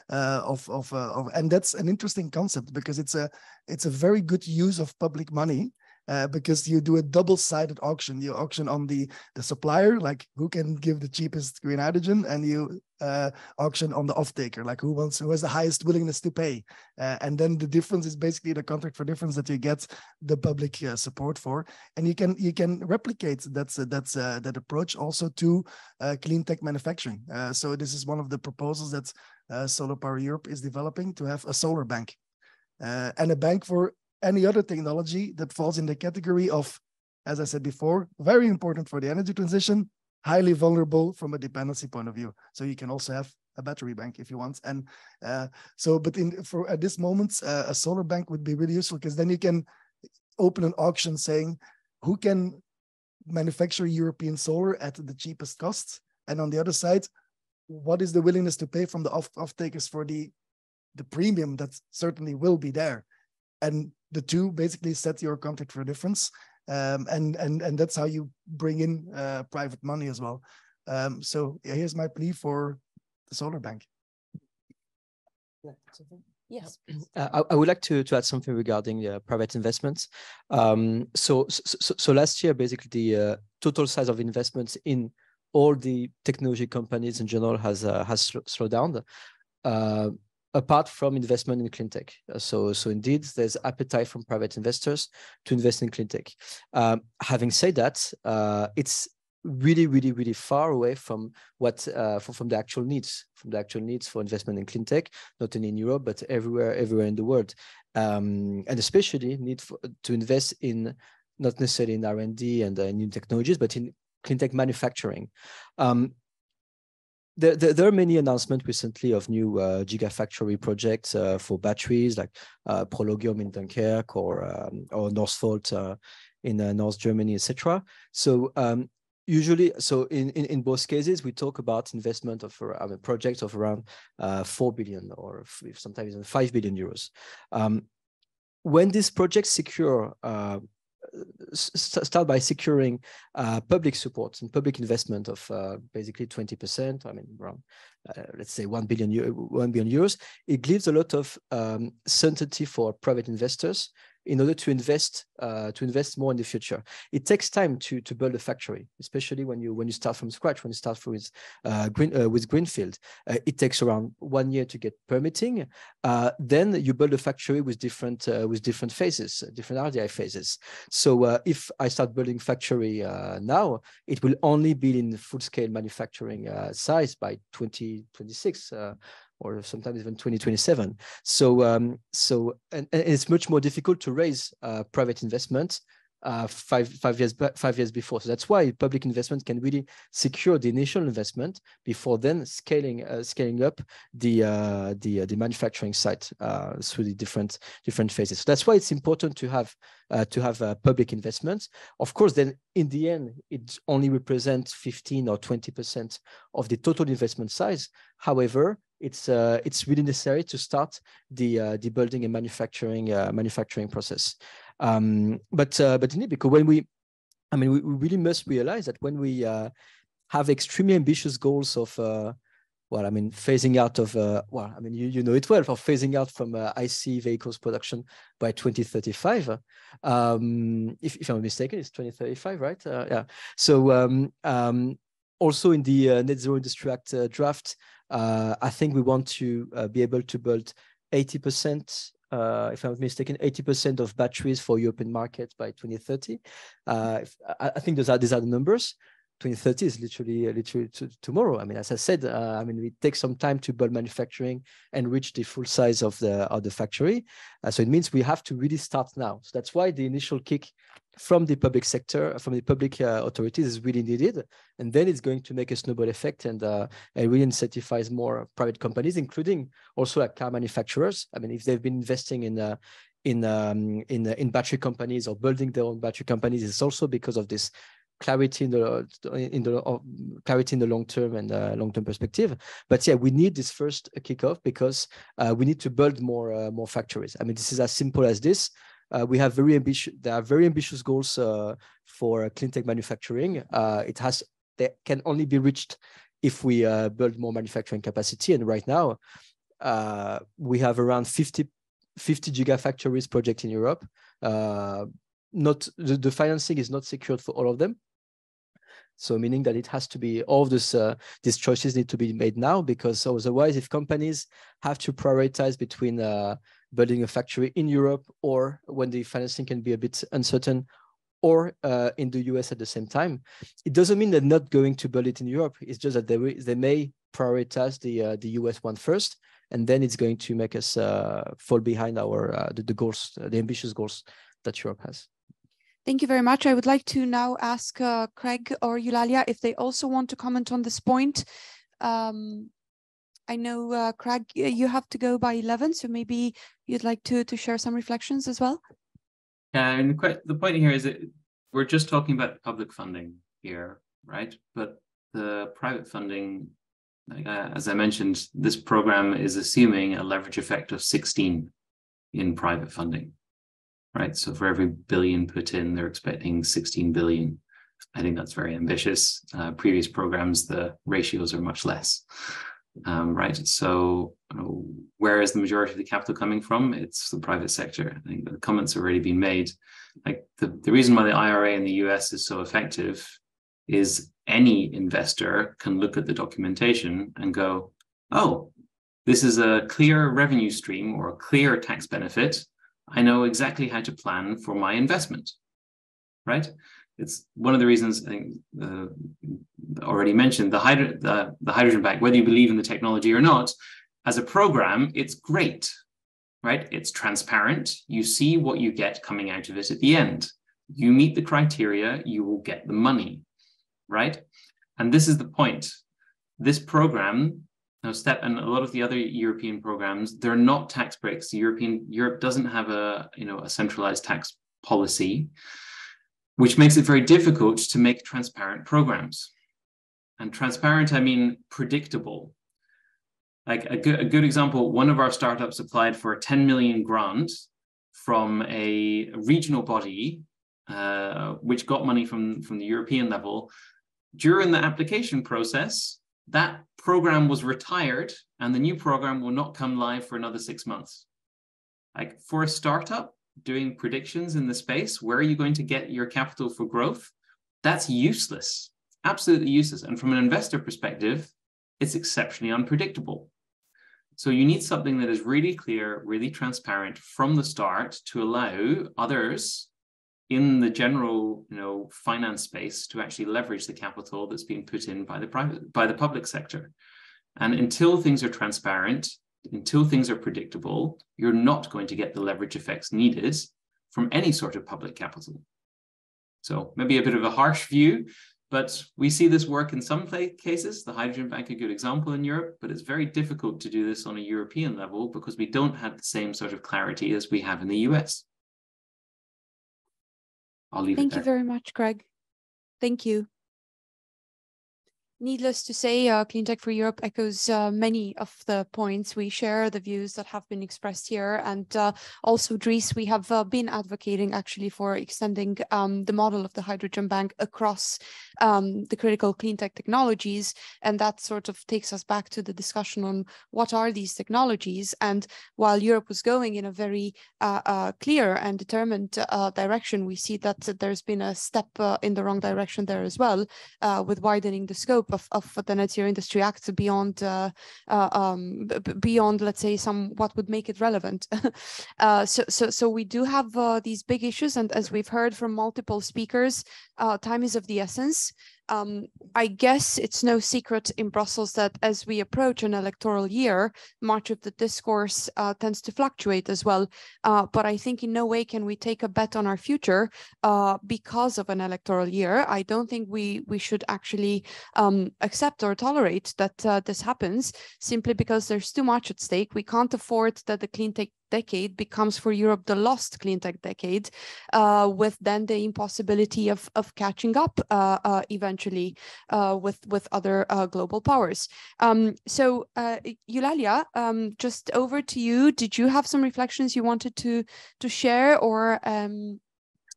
And that's an interesting concept, because it's a very good use of public money. Because you do a double-sided auction. You auction on the supplier, like who can give the cheapest green hydrogen, and you auction on the off-taker, like who has the highest willingness to pay. And then the difference is basically the contract for difference that you get the public support for. And you can replicate that approach also to clean tech manufacturing. So this is one of the proposals that Solar Power Europe is developing, to have a solar bank and a bank for any other technology that falls in the category of, as I said before, very important for the energy transition, highly vulnerable from a dependency point of view. So you can also have a battery bank if you want. And at this moment, a solar bank would be really useful, because then you can open an auction saying who can manufacture European solar at the cheapest cost. And on the other side, what is the willingness to pay from the off-takers for the premium that certainly will be there. And the two basically set your contract for difference. And that's how you bring in private money as well. So here's my plea for the solar bank. Yes. I would like to add something regarding private investments. So last year, basically the total size of investments in all the technology companies in general has slowed down. Apart from investment in clean tech. So indeed, there's appetite from private investors to invest in clean tech. Having said that, it's really, really, really far away from what from the actual needs, for investment in clean tech, not only in Europe, but everywhere in the world. And especially need to invest in, not necessarily in R&D and new technologies, but in clean tech manufacturing. There are many announcements recently of new gigafactory projects for batteries, like Prologium in Dunkirk or Northvolt in North Germany, etc. So usually, in both cases, we talk about investment of projects of around 4 billion or sometimes even 5 billion euros. When these projects start by securing public support and public investment of basically 20%. I mean, around let's say 1 billion euros. It gives a lot of certainty for private investors in order to invest more in the future. It takes time to build a factory, especially when you start from scratch. When you start with greenfield, it takes around 1 year to get permitting. Then you build a factory with different phases, different RDI phases. So if I start building factory now, it will only be in full scale manufacturing size by 2026. Or sometimes even 2027. So it's much more difficult to raise private investment 5 years before. So that's why public investment can really secure the initial investment before then scaling up the manufacturing site through the different phases. So that's why it's important to have public investments. Of course, then in the end, it only represents 15 or 20% of the total investment size. However, it's really necessary to start the building and manufacturing process. But indeed, because we really must realize that when we have extremely ambitious goals of phasing out of you know it well, for phasing out from IC vehicles production by 2035. If I'm mistaken, it's 2035, right? Yeah. So also in the Net Zero Industry Act draft, I think we want to be able to build 80% if I'm not mistaken, 80% of batteries for European markets by 2030. I think these are the numbers. 2030 is literally tomorrow. I mean, as I said, it takes some time to build manufacturing and reach the full size of the factory. So it means we have to really start now. So that's why the initial kick from the public sector, from the public authorities is really needed. And then it's going to make a snowball effect and really incentivize more private companies, including also like car manufacturers. I mean, if they've been investing in battery companies or building their own battery companies, it's also because of this clarity in the long term and long term perspective. But yeah, we need this first kickoff because we need to build more factories. I mean, this is as simple as this. We have there are very ambitious goals for clean tech manufacturing. They can only be reached if we build more manufacturing capacity. And right now, we have around 50 gigafactories project in Europe. The financing is not secured for all of them. So meaning that it has to be all of these choices need to be made now, because otherwise, if companies have to prioritize between building a factory in Europe or when the financing can be a bit uncertain, or in the US at the same time, it doesn't mean they're not going to build it in Europe. It's just that they may prioritize the US one first, and then it's going to make us fall behind the goals, the ambitious goals that Europe has. Thank you very much. I would like to now ask Craig or Eulalia if they also want to comment on this point. I know, Craig, you have to go by 11, so maybe you'd like to share some reflections as well. Yeah, and the point here is that we're just talking about public funding here, right? But the private funding, as I mentioned, this program is assuming a leverage effect of 16 in private funding. Right, so for every billion put in, they're expecting 16 billion. I think that's very ambitious. Previous programs, the ratios are much less. Right, so where is the majority of the capital coming from? It's the private sector. I think the comments have already been made. Like the reason why the IRA in the US is so effective is any investor can look at the documentation and go, oh, this is a clear revenue stream or a clear tax benefit. I know exactly how to plan for my investment, right? It's one of the reasons I think already mentioned, the Hydrogen Bank, whether you believe in the technology or not, as a program, it's great, right? It's transparent. You see what you get coming out of it at the end. You meet the criteria, you will get the money, right? And this is the point. This program, and a lot of the other European programs, they're not tax breaks. Europe doesn't have a centralized tax policy, which makes it very difficult to make transparent programs. And transparent, I mean predictable. Like a good example, one of our startups applied for a 10 million grant from a regional body, which got money from the European level. During the application process, that program was retired and the new program will not come live for another 6 months. Like for a startup doing predictions in the space, where are you going to get your capital for growth? That's useless, absolutely useless. And from an investor perspective, it's exceptionally unpredictable. So you need something that is really clear, really transparent from the start to allow others in the general, finance space to actually leverage the capital that's being put in by the public sector. And until things are transparent, until things are predictable, you're not going to get the leverage effects needed from any sort of public capital. So maybe a bit of a harsh view, but we see this work in some cases. The Hydrogen Bank, a good example in Europe, but it's very difficult to do this on a European level because we don't have the same sort of clarity as we have in the US. I'll leave it there. Thank you very much, Craig. Thank you. Needless to say, Cleantech for Europe echoes many of the points. We share the views that have been expressed here. And also, Dries, we have been advocating actually for extending the model of the Hydrogen Bank across the critical clean tech technologies. And that sort of takes us back to the discussion on what are these technologies. And while Europe was going in a very clear and determined direction, we see that there's been a step in the wrong direction there as well, with widening the scope of the Net Zero Industry Act beyond, beyond, let's say, what would make it relevant. So we do have these big issues, and as we've heard from multiple speakers, time is of the essence. I guess it's no secret in Brussels that as we approach an electoral year, much of the discourse tends to fluctuate as well. But I think in no way can we take a bet on our future because of an electoral year. I don't think we should actually accept or tolerate that this happens, simply because there's too much at stake. We can't afford that the clean tech decade becomes for Europe the lost clean tech decade, with then the impossibility of catching up eventually with other global powers. So Eulalia, just over to you. Did you have some reflections you wanted to share, or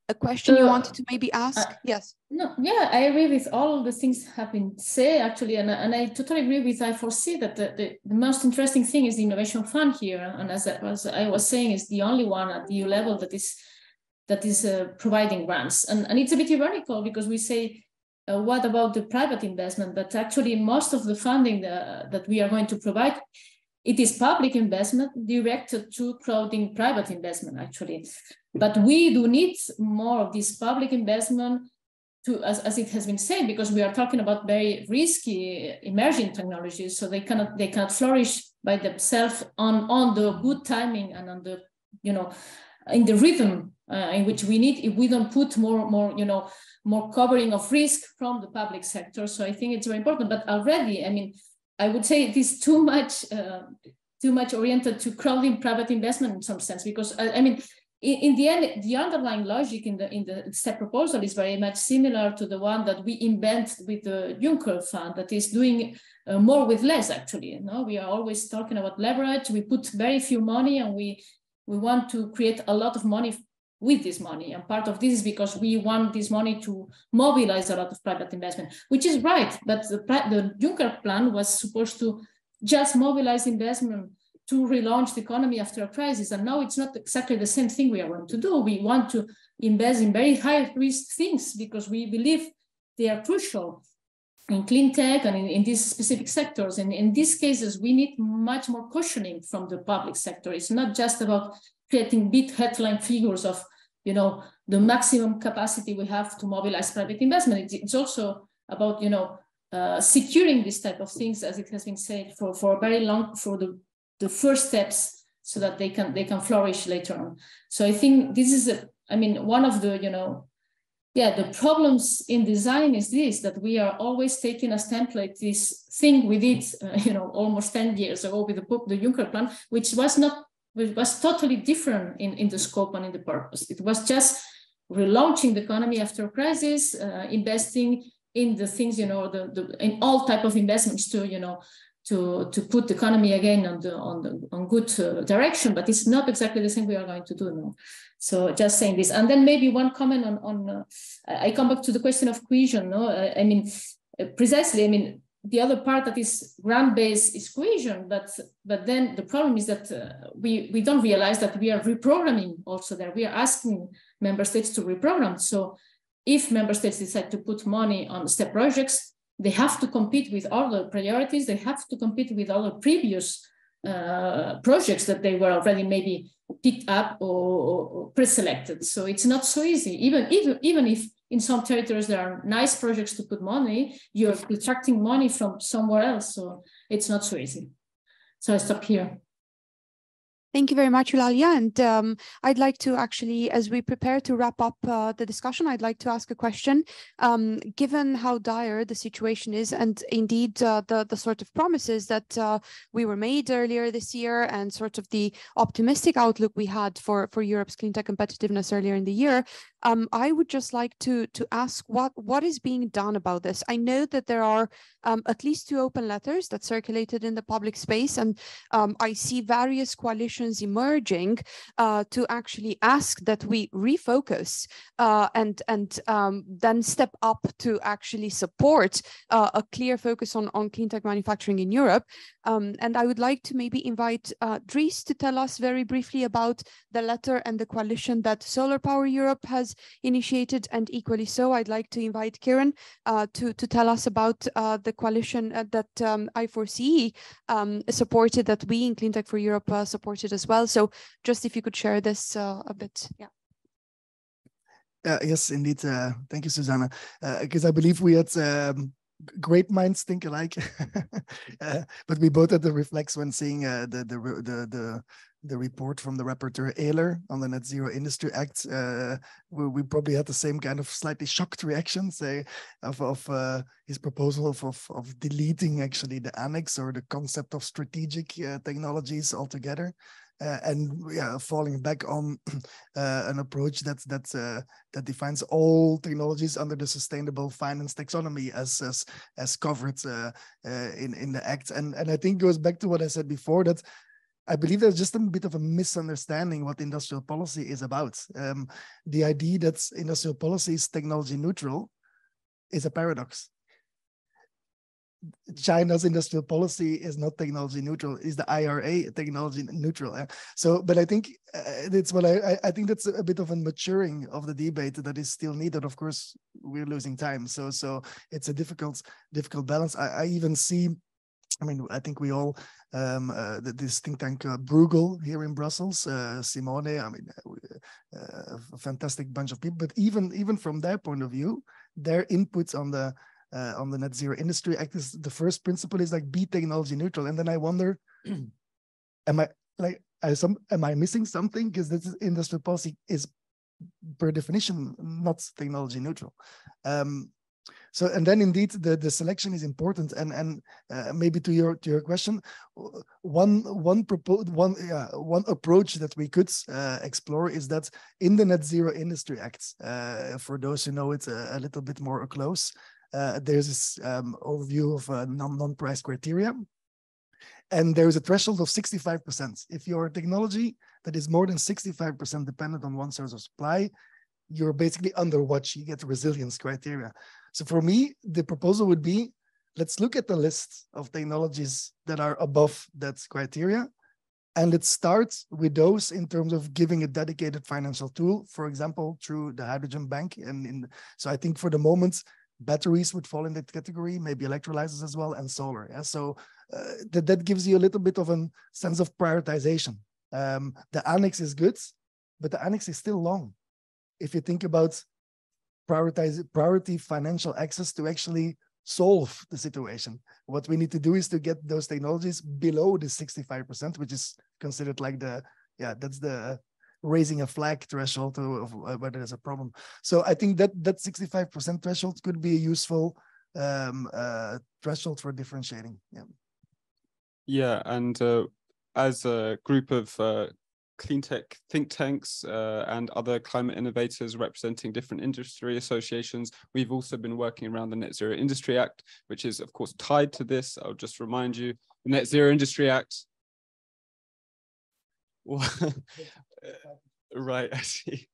a question you wanted to maybe ask? Yes. No, yeah, I agree with all the things have been said actually, and I totally agree with. I foresee that the most interesting thing is the innovation fund here, and as I was saying, is the only one at the EU level that is providing grants, and it's a bit ironical because we say, what about the private investment? But actually, most of the funding that we are going to provide, it is public investment directed to crowding private investment actually, but we do need more of this public investment. As it has been said, because we are talking about very risky emerging technologies, so they cannot flourish by themselves on the good timing and on the, in the rhythm in which we need, if we don't put more covering of risk from the public sector. So I think it's very important. But already, I mean, I would say it is too much oriented to crowding private investment in some sense, because I mean, in the end, the underlying logic in the STEP proposal is very much similar to the one that we invent with the Juncker Fund, that is doing more with less, actually. We are always talking about leverage. We put very few money, and we want to create a lot of money with this money. And part of this is because we want this money to mobilize a lot of private investment, which is right. But the Juncker plan was supposed to just mobilize investment to relaunch the economy after a crisis. And now it's not exactly the same thing we are going to do. We want to invest in very high risk things because we believe they are crucial in clean tech and in these specific sectors. And in these cases, we need much more cushioning from the public sector. It's not just about creating big headline figures of, the maximum capacity we have to mobilize private investment. It's also about, securing this type of things, as it has been said, for a very long, for the first steps, so that they can flourish later on. So I think this is one of the the problems in design is this, that we are always taking as template this thing we did almost 10 years ago with the Juncker plan, which was totally different in the scope and in the purpose. It was just relaunching the economy after a crisis, investing in the things, in all type of investments to put the economy again on good direction, but it's not exactly the same we are going to do now. So just saying this, and then maybe one comment on I come back to the question of cohesion. Precisely. The other part that is grant-based is cohesion, but then the problem is that we don't realize that we are reprogramming also there. We are asking member states to reprogram. So if member states decide to put money on STEP projects, they have to compete with other priorities. They have to compete with other previous projects that they were already maybe picked up or pre-selected. So it's not so easy. Even if in some territories there are nice projects to put money, you're attracting money from somewhere else. So it's not so easy. So I stop here. Thank you very much, Eulalia. And I'd like to actually, as we prepare to wrap up the discussion, I'd like to ask a question. Given how dire the situation is, and indeed the sort of promises that we were made earlier this year, and sort of the optimistic outlook we had for Europe's clean tech competitiveness earlier in the year, I would just like to ask what is being done about this. I know that there are at least 2 open letters that circulated in the public space, and I see various coalitions positions emerging to actually ask that we refocus and then step up to actually support a clear focus on clean tech manufacturing in Europe. And I would like to maybe invite Dries to tell us very briefly about the letter and the coalition that Solar Power Europe has initiated, and equally so, I'd like to invite Kieran to tell us about the coalition that I4CE supported, that we in Clean Tech for Europe supported as well. So just if you could share this a bit, yeah. Yes, indeed. Thank you, Susanna. Because I believe we had great minds think alike, but we both had the reflex when seeing the report from the rapporteur Ehler on the Net Zero Industry Act. We probably had the same kind of slightly shocked reaction, say, of his proposal of deleting actually the annex or the concept of strategic technologies altogether. And yeah, falling back on an approach that defines all technologies under the sustainable finance taxonomy as covered in the act. And I think it goes back to what I said before, that I believe there's just a bit of a misunderstanding what industrial policy is about. The idea that industrial policy is technology neutral is a paradox. China's industrial policy is not technology neutral. Is the IRA technology neutral? So, but I think it's what I think that's a bit of a maturing of the debate that is still needed. Of course, we're losing time, so it's a difficult balance. I even see. I mean, I think we all this think tank Bruegel here in Brussels, Simone. I mean, a fantastic bunch of people. But even from their point of view, their inputs on the Net Zero Industry Act is the first principle is like be technology neutral, and then I wonder, am I missing something? Because this is industrial policy is per definition not technology neutral. So, and then indeed the selection is important, and maybe to your question, one approach that we could explore is that in the Net Zero Industry Act, for those who know it a little bit more close, there's this overview of non-price criteria, and there is a threshold of 65%. If your technology that is more than 65% dependent on one source of supply, you're basically underwatch. You get resilience criteria. So for me, the proposal would be, let's look at the list of technologies that are above that criteria, and let's start with those in terms of giving a dedicated financial tool, for example, through the Hydrogen Bank. So I think for the moment, batteries would fall in that category, maybe electrolyzers as well, and solar. Yeah? So that gives you a little bit of a sense of prioritization. The annex is good, but the annex is still long. If you think about priority financial access to actually solve the situation, what we need to do is to get those technologies below the 65%, which is considered like that's the raising a flag threshold of whether there's a problem. So I think that 65% threshold could be a useful threshold for differentiating. Yeah, and as a group of clean tech think tanks and other climate innovators representing different industry associations, we've also been working around the Net Zero Industry Act, which is of course tied to this. I'll just remind you, the Net Zero Industry Act. Right, I see.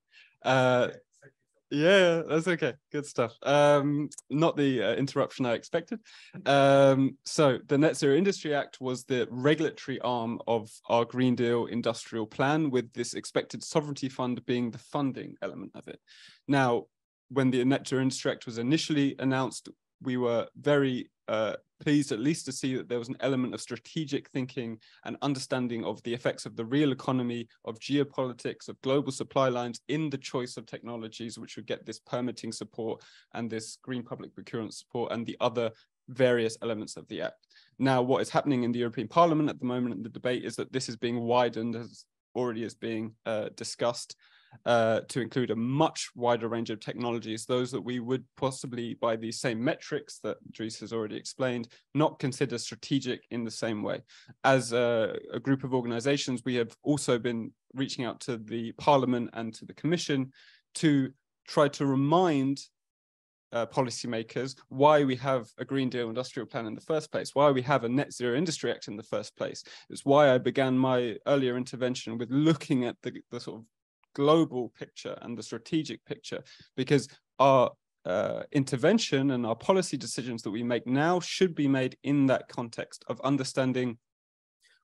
Yeah, that's okay. Good stuff. Not the interruption I expected. So the Net Zero Industry Act was the regulatory arm of our Green Deal industrial plan, with this expected sovereignty fund being the funding element of it. Now, when the Net Zero Industry Act was initially announced, we were very pleased at least to see that there was an element of strategic thinking and understanding of the effects of the real economy, of geopolitics, of global supply lines in the choice of technologies, which would get this permitting support and this green public procurement support and the other various elements of the act. Now, what is happening in the European Parliament at the moment in the debate is that this is being widened, as already is being discussed, to include a much wider range of technologies, those that we would possibly, by the same metrics that Dries has already explained, not consider strategic in the same way. As a group of organizations, we have also been reaching out to the Parliament and to the Commission to try to remind policymakers why we have a Green Deal industrial plan in the first place, why we have a Net Zero Industry Act in the first place. It's why I began my earlier intervention with looking at the sort of global picture and the strategic picture, because our intervention and our policy decisions that we make now should be made in that context of understanding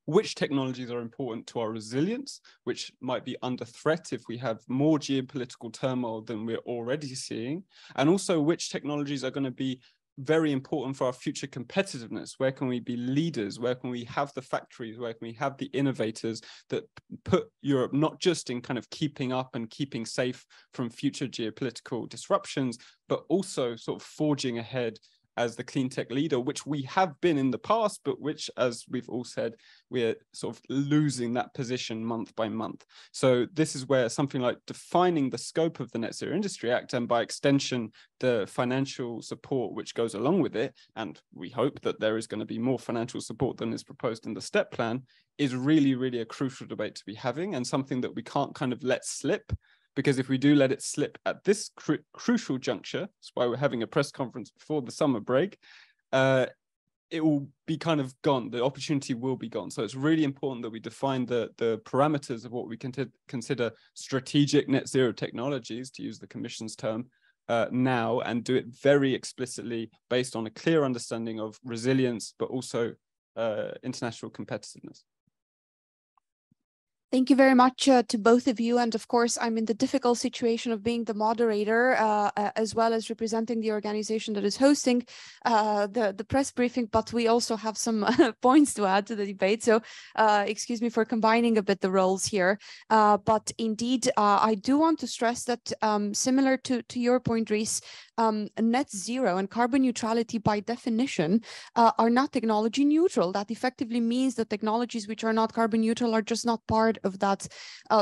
which technologies are important to our resilience, which might be under threat if we have more geopolitical turmoil than we're already seeing, and also which technologies are going to be very important for our future competitiveness. Where can we be leaders? Where can we have the factories? Where can we have the innovators that put Europe not just in kind of keeping up and keeping safe from future geopolitical disruptions, but also sort of forging ahead as the clean tech leader, which we have been in the past, but which, as we've all said, we're sort of losing that position month by month. So this is where something like defining the scope of the Net Zero Industry Act, and by extension, the financial support which goes along with it, and we hope that there is going to be more financial support than is proposed in the STEP plan, is really, really a crucial debate to be having, and something that we can't kind of let slip. Because if we do let it slip at this crucial juncture, that's why we're having a press conference before the summer break, it will be kind of gone. The opportunity will be gone. So it's really important that we define the parameters of what we can consider strategic net zero technologies, to use the Commission's term, now, and do it very explicitly based on a clear understanding of resilience, but also international competitiveness. Thank you very much to both of you. And of course, I'm in the difficult situation of being the moderator, as well as representing the organization that is hosting the press briefing, but we also have some points to add to the debate. So excuse me for combining a bit the roles here. But indeed, I do want to stress that similar to your point, Reese, net zero and carbon neutrality by definition are not technology neutral. That effectively means that technologies which are not carbon neutral are just not part of that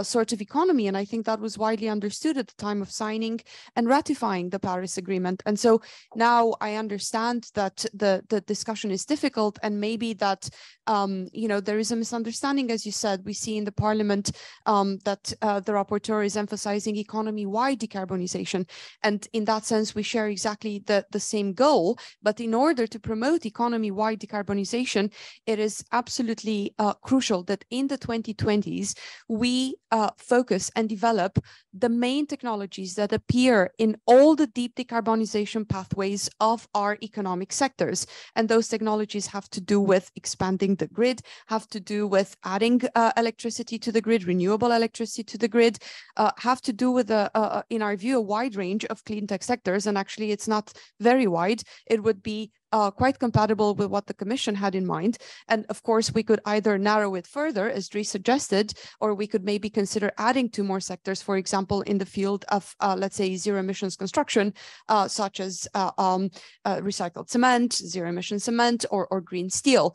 sort of economy. And I think that was widely understood at the time of signing and ratifying the Paris Agreement. And so now I understand that the discussion is difficult, and maybe that you know, there is a misunderstanding, as you said. We see in the Parliament that the rapporteur is emphasizing economy-wide decarbonization, and in that sense we share exactly the same goal. But in order to promote economy-wide decarbonization, it is absolutely crucial that in the 2020s we focus and develop the main technologies that appear in all the deep decarbonization pathways of our economic sectors. And those technologies have to do with expanding the grid, have to do with adding electricity to the grid, renewable electricity to the grid, have to do with, in our view, a wide range of clean tech sectors. And actually, it's not very wide. It would be quite compatible with what the Commission had in mind. And of course, we could either narrow it further, as Dries suggested, or we could maybe consider adding 2 more sectors, for example, in the field of, let's say, zero emissions construction, such as recycled cement, zero emission cement, or green steel.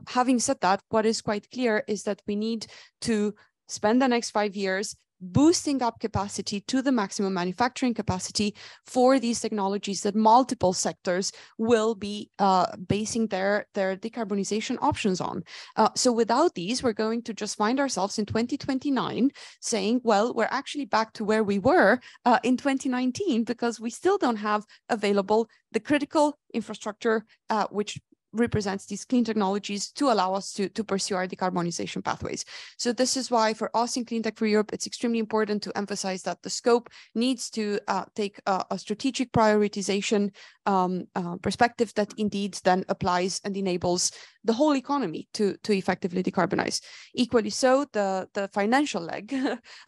Having said that, what is quite clear is that we need to spend the next 5 years boosting up capacity to the maximum manufacturing capacity for these technologies that multiple sectors will be basing their decarbonization options on. So without these, we're going to just find ourselves in 2029 saying, well, we're actually back to where we were in 2019, because we still don't have available the critical infrastructure which represents these clean technologies to allow us to pursue our decarbonization pathways. So this is why for us in Clean Tech for Europe, it's extremely important to emphasize that the scope needs to take a strategic prioritization perspective that indeed then applies and enables the whole economy to effectively decarbonize. Equally so, the financial leg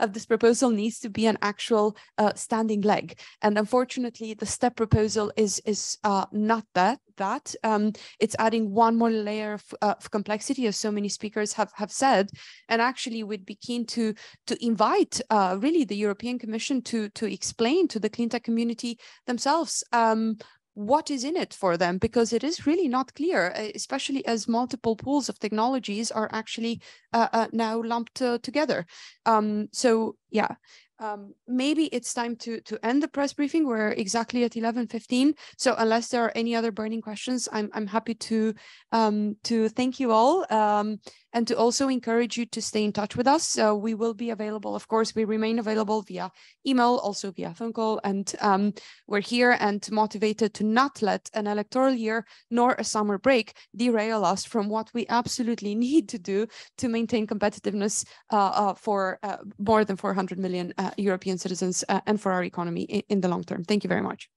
of this proposal needs to be an actual standing leg. And unfortunately, the STEP proposal is not that. It's adding one more layer of complexity, as so many speakers have said, and actually we'd be keen to invite really the European Commission to explain to the clean tech community themselves what is in it for them, because it is really not clear, especially as multiple pools of technologies are actually now lumped together. So yeah. Maybe it's time to end the press briefing. We're exactly at 11:15. So unless there are any other burning questions, I'm happy to thank you all. and to also encourage you to stay in touch with us. We will be available, of course, we remain available via email, also via phone call, and we're here and motivated to not let an electoral year nor a summer break derail us from what we absolutely need to do to maintain competitiveness for more than 400 million European citizens and for our economy in the long term. Thank you very much.